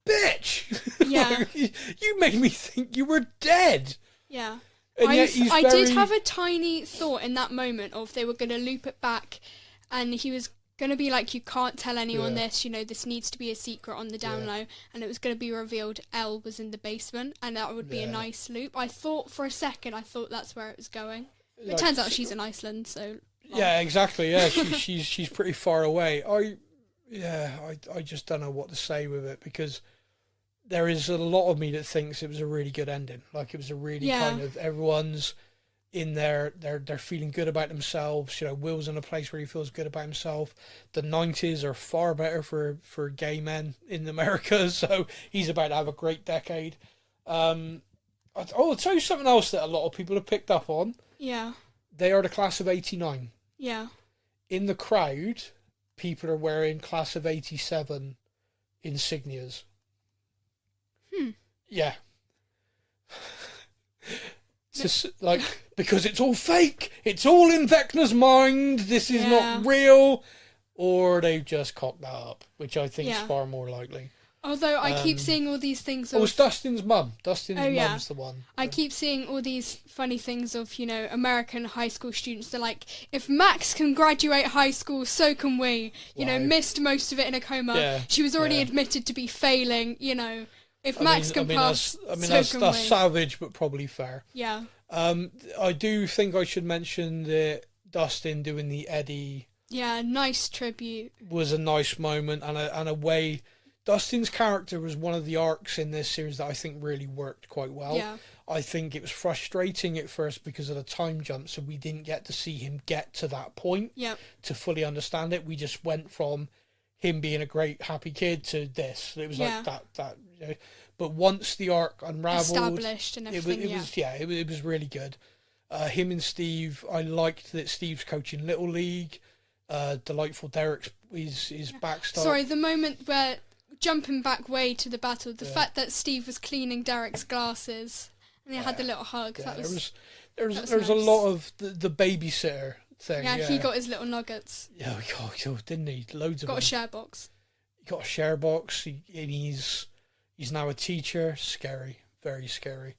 bitch! Yeah. Like, you made me think you were dead! Yeah. And yet I did have a tiny thought in that moment of they were going to loop it back and he was going to be like, you can't tell anyone this, you know, this needs to be a secret on the down low, and it was going to be revealed Elle was in the basement, and that would be a nice loop. I thought for a second, that's where it was going. It turns out she's in Iceland, so... Yeah, exactly, yeah, she's pretty far away. I just don't know what to say with it, because... There is a lot of me that thinks it was a really good ending. Like, it was a really kind of, everyone's in there, they're feeling good about themselves. You know, Will's in a place where he feels good about himself. The 90s are far better for gay men in America, so he's about to have a great decade. I'll tell you something else that a lot of people have picked up on. Yeah. They are the class of 89. Yeah. In the crowd, people are wearing class of 87 insignias. Yeah. Just like, because it's all fake. It's all in Vecna's mind. This is not real. Or they've just cocked that up, which I think is far more likely. Although I keep seeing all these things of... Oh, it's Dustin's mum. Dustin's mum's the one. I keep seeing all these funny things of, you know, American high school students. They're like, if Max can graduate high school, so can we. You know, missed most of it in a coma. Yeah. She was already admitted to be failing, you know. If Max can pass, that's savage, but probably fair. Yeah. I do think I should mention that Dustin doing the Eddie... Yeah, nice tribute. ...was a nice moment, and a way... Dustin's character was one of the arcs in this series that I think really worked quite well. Yeah. I think it was frustrating at first because of the time jump, so we didn't get to see him get to that point to fully understand it. We just went from him being a great, happy kid to this. It was like that. You know. But once the arc unraveled... Established and everything, it was really good. Him and Steve, I liked that Steve's coaching Little League. Delightful Derek's his backstory. Sorry, the moment where... Jumping back way to the battle, the fact that Steve was cleaning Derek's glasses and they had the little hug. Yeah, There's That's a nice. lot of the babysitter thing. Yeah, he got his little nuggets. Yeah, God, didn't he? Loads of Got them. a share box. He got a share box. And he's now a teacher. Scary, very scary.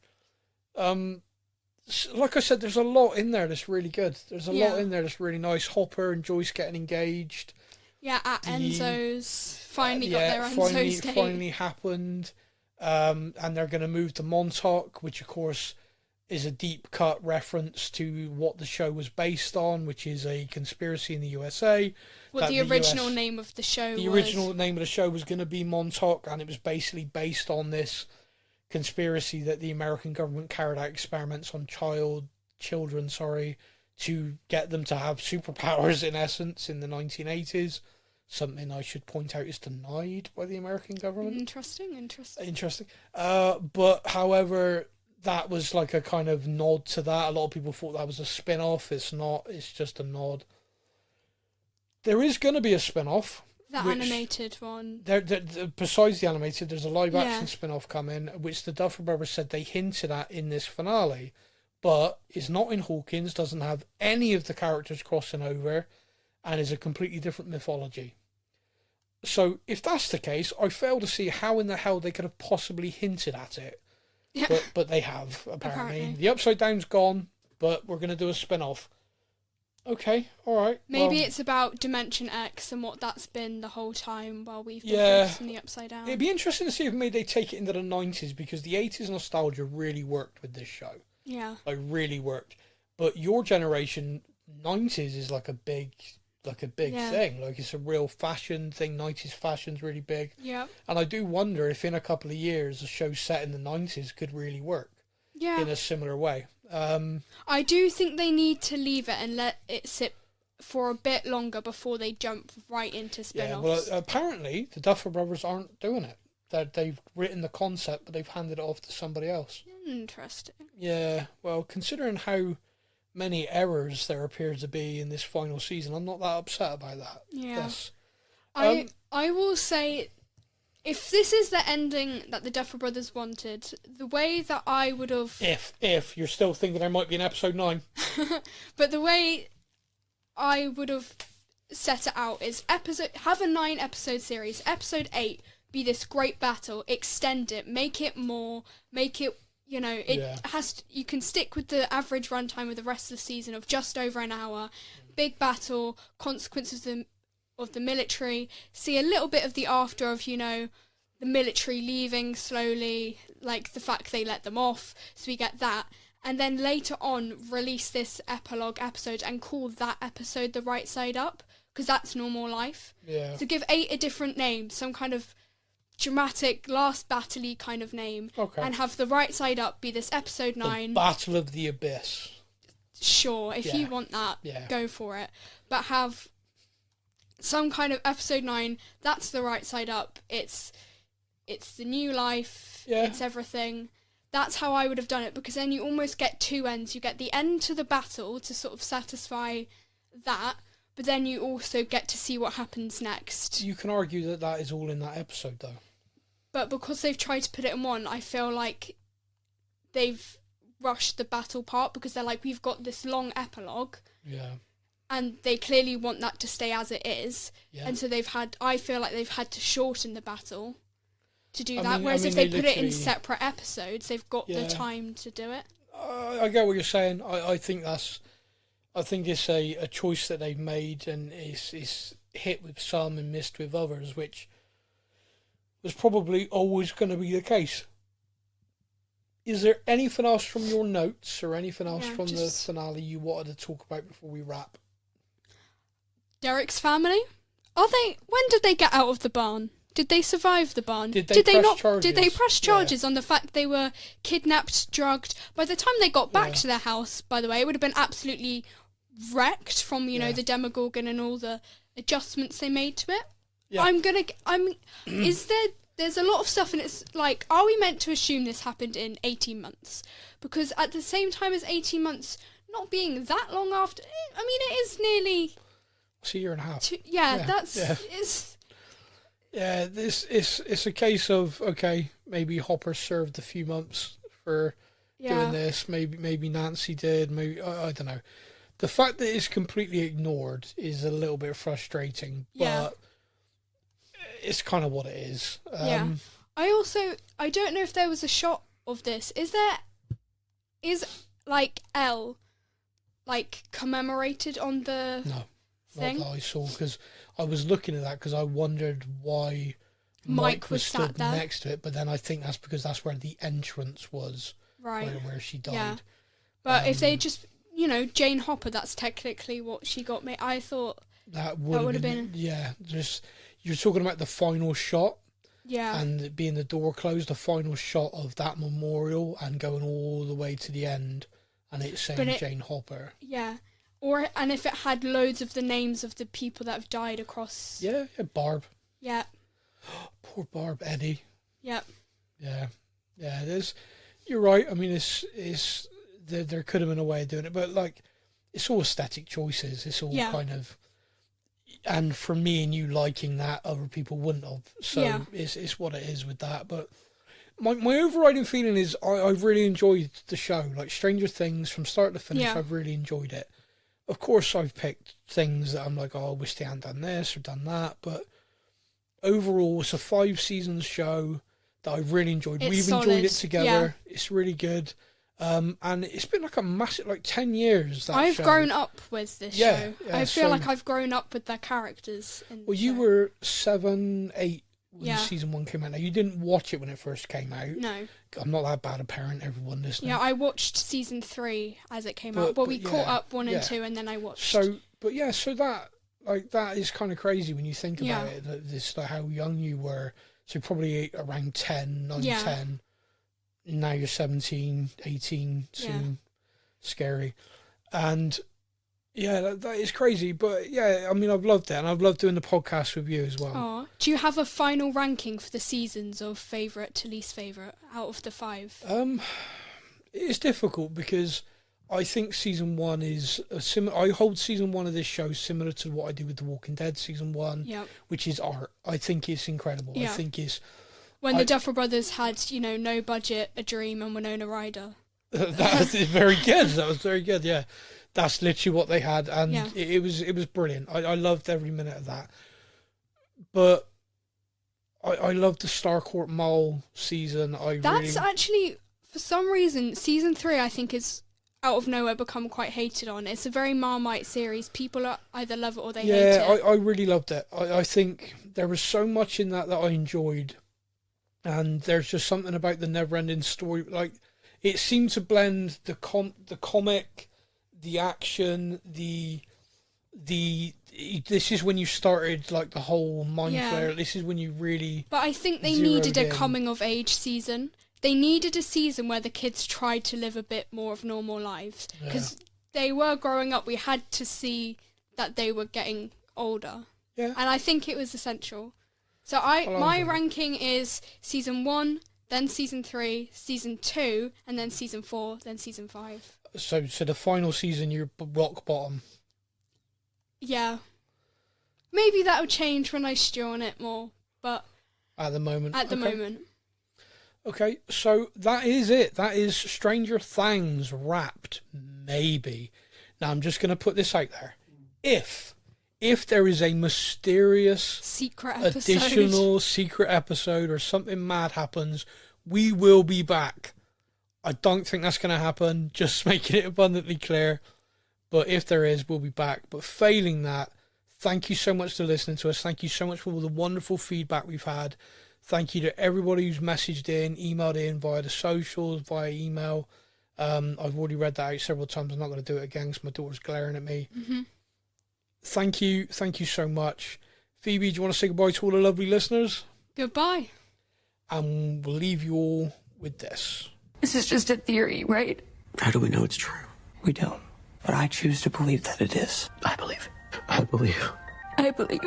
Like I said, there's a lot in there that's really good. There's a lot in there that's really nice. Hopper and Joyce getting engaged. Yeah, at Enzo's. Finally got their Enzo's date. Finally happened. And they're going to move to Montauk, which of course is a deep cut reference to what the show was based on, which is a conspiracy in the USA. What the original name of the show was. The original name of the show was going to be Montauk, and it was basically based on this conspiracy that the American government carried out experiments on children, to get them to have superpowers in essence in the 1980s. Something I should point out is denied by the American government. Interesting. But however, that was like a kind of nod to that. A lot of people thought that was a spin-off. It's not. It's just a nod. There is going to be a spin-off. The animated one. Besides the animated, there's a live-action spin-off coming, which the Duffer Brothers said they hinted at in this finale, but is not in Hawkins, doesn't have any of the characters crossing over, and is a completely different mythology. So, if that's the case, I fail to see how in the hell they could have possibly hinted at it. Yeah. But they have, apparently. The Upside Down's gone, but we're going to do a spin-off. Okay, alright. Maybe it's about Dimension X and what that's been the whole time while we've been focused on the Upside Down. It'd be interesting to see if maybe they take it into the 90s, because the 80s nostalgia really worked with this show. Yeah. Like, really worked. But your generation, 90s is like a big thing. Like, it's a real fashion thing. 90s fashion's really big. Yeah. And I do wonder if in a couple of years a show set in the 90s could really work. Yeah. In a similar way. I do think they need to leave it and let it sit for a bit longer before they jump right into spin-offs. Yeah, well, apparently the Duffer Brothers aren't doing it. They've written the concept, but they've handed it off to somebody else. Interesting. Yeah, well, considering how many errors there appear to be in this final season, I'm not that upset about that. Yeah. I will say, if this is the ending that the Duffer Brothers wanted, the way that I would have... If you're still thinking there might be an episode 9. But the way I would have set it out is have a 9-episode series. Episode 8 be this great battle, extend it, make it, you can stick with the average runtime of the rest of the season of just over an hour. Big battle, consequences of the military, see a little bit of the after of, the military leaving slowly, like the fact they let them off, so we get that. And then later on, release this epilogue episode and call that episode The Right Side Up, because that's normal life. Yeah. So give 8 a different name, some kind of dramatic, last battle-y kind of name, and have The Right Side Up be this episode 9. The Battle of the Abyss. Sure, if you want that, go for it. But have some kind of episode 9, that's The Right Side Up, it's the new life, it's everything. That's how I would have done it, because then you almost get 2 ends. You get the end to the battle to sort of satisfy that, but then you also get to see what happens next. You can argue that is all in that episode, though. But because they've tried to put it in one, I feel like they've rushed the battle part, because they're like, we've got this long epilogue. Yeah. And they clearly want that to stay as it is. Yeah. And so I feel like they've had to shorten the battle to do that. Whereas if they put it in separate episodes, they've got the time to do it. I get what you're saying. I think it's a choice that they've made, and it's hit with some and missed with others, which was probably always going to be the case. Is there anything else from your notes or anything else from the finale you wanted to talk about before we wrap? Derek's family? When did they get out of the barn? Did they survive the barn? Did they press charges? Did they press charges on the fact they were kidnapped, drugged? By the time they got back to their house, by the way, it would have been absolutely wrecked from, the Demogorgon and all the adjustments they made to it. Yeah. There's a lot of stuff, and it's like, are we meant to assume this happened in 18 months? Because at the same time as 18 months not being that long after, it is nearly... It's a year and a half. It's it's a case of, okay, maybe Hopper served a few months for doing this. Maybe Nancy did. Maybe I don't know. The fact that it's completely ignored is a little bit frustrating, but it's kind of what it is. I don't know if there was a shot of this. Is like L like commemorated on the thing? Not that I saw, because I was looking at that because I wondered why Mike was stood next to it, but then I think that's because that's where the entrance was, right, where she died. Yeah. But if they just, Jane Hopper, that's technically what she got made. I thought that would have been. Yeah, just you're talking about the final shot. Yeah. And it being the door closed, the final shot of that memorial and going all the way to the end, and it's saying Jane Hopper. Yeah. And if it had loads of the names of the people that have died across. Yeah, Barb. Yeah. Poor Barb, Eddie. Yep. Yeah. You're right. I mean, it's there could have been a way of doing it, but like, it's all aesthetic choices. It's all kind of, and for me and you liking that, other people wouldn't have. So it's what it is with that. But my overriding feeling is I've really enjoyed the show. Like Stranger Things, from start to finish, I've really enjoyed it. Of course, I've picked things that I'm like, I wish they hadn't done this or done that, but overall, it's a 5-season show that I've really enjoyed. We've enjoyed it together. Yeah. It's really good. And it's been like a massive, 10 years. I've grown up with this show. I feel like I've grown up with their characters. You were 7, 8 when season 1 came out. Now, you didn't watch it when it first came out. No. I'm not that bad a parent, everyone listening. Yeah, I watched season 3 as it came out. But we caught up 1 and 2, and then I watched. So that is kind of crazy when you think about it. This how young you were. So probably around 10, 9, 10. Now you're 17, 18 soon. Scary. And that is crazy. But I mean, I've loved it, and I've loved doing the podcast with you as well. Aww. Do you have a final ranking for the seasons of favourite to least favourite out of the 5? It's difficult because I think season 1 is I hold season 1 of this show similar to what I do with The Walking Dead season 1, which is art. I think it's incredible. I think it's when the Duffer Brothers had, no budget, a dream, and Winona Ryder. That was very good. That was very good. Yeah, that's literally what they had, and it was brilliant. I loved every minute of that. But I loved the Starcourt Mall season. That's actually, for some reason, season 3 I think is out of nowhere become quite hated on. It's a very Marmite series. People either love it or they hate it. Yeah, I really loved it. I think there was so much in that I enjoyed. And there's just something about the never-ending story. Like, it seemed to blend the comic, the action, this is when you started, like, the whole mind flare. This is when you really... But I think they needed a coming-of-age season. They needed a season where the kids tried to live a bit more of normal lives. Because they were growing up. We had to see that they were getting older. Yeah. And I think it was essential. So my ranking is season 1, then season 3, season 2, and then season 4, then season 5. So the final season, you're rock bottom. Yeah. Maybe that'll change when I stew on it more, but... At the moment. Okay, so that is it. That is Stranger Thangs wrapped, maybe. Now, I'm just going to put this out there. If there is a mysterious additional secret episode or something mad happens, we will be back. I don't think that's going to happen, just making it abundantly clear. But if there is, we'll be back. But failing that, thank you so much for listening to us. Thank you so much for all the wonderful feedback we've had. Thank you to everybody who's messaged in, emailed in via the socials, via email. I've already read that out several times. I'm not going to do it again because my daughter's glaring at me. Mm-hmm. Thank you so much. Phoebe, do you want to say goodbye to all the lovely listeners? Goodbye. And we'll leave you all with this. This is just a theory, right? How do we know it's true? We don't. But I choose to believe that it is. I believe. I believe. I believe.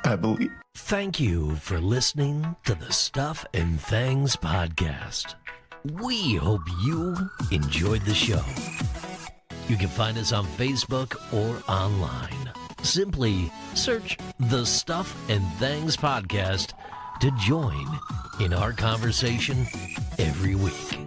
I believe. Thank you for listening to the Stuff and Thangs podcast. We hope you enjoyed the show. You can find us on Facebook or online. Simply search the Stuff and Thangs podcast to join in our conversation every week.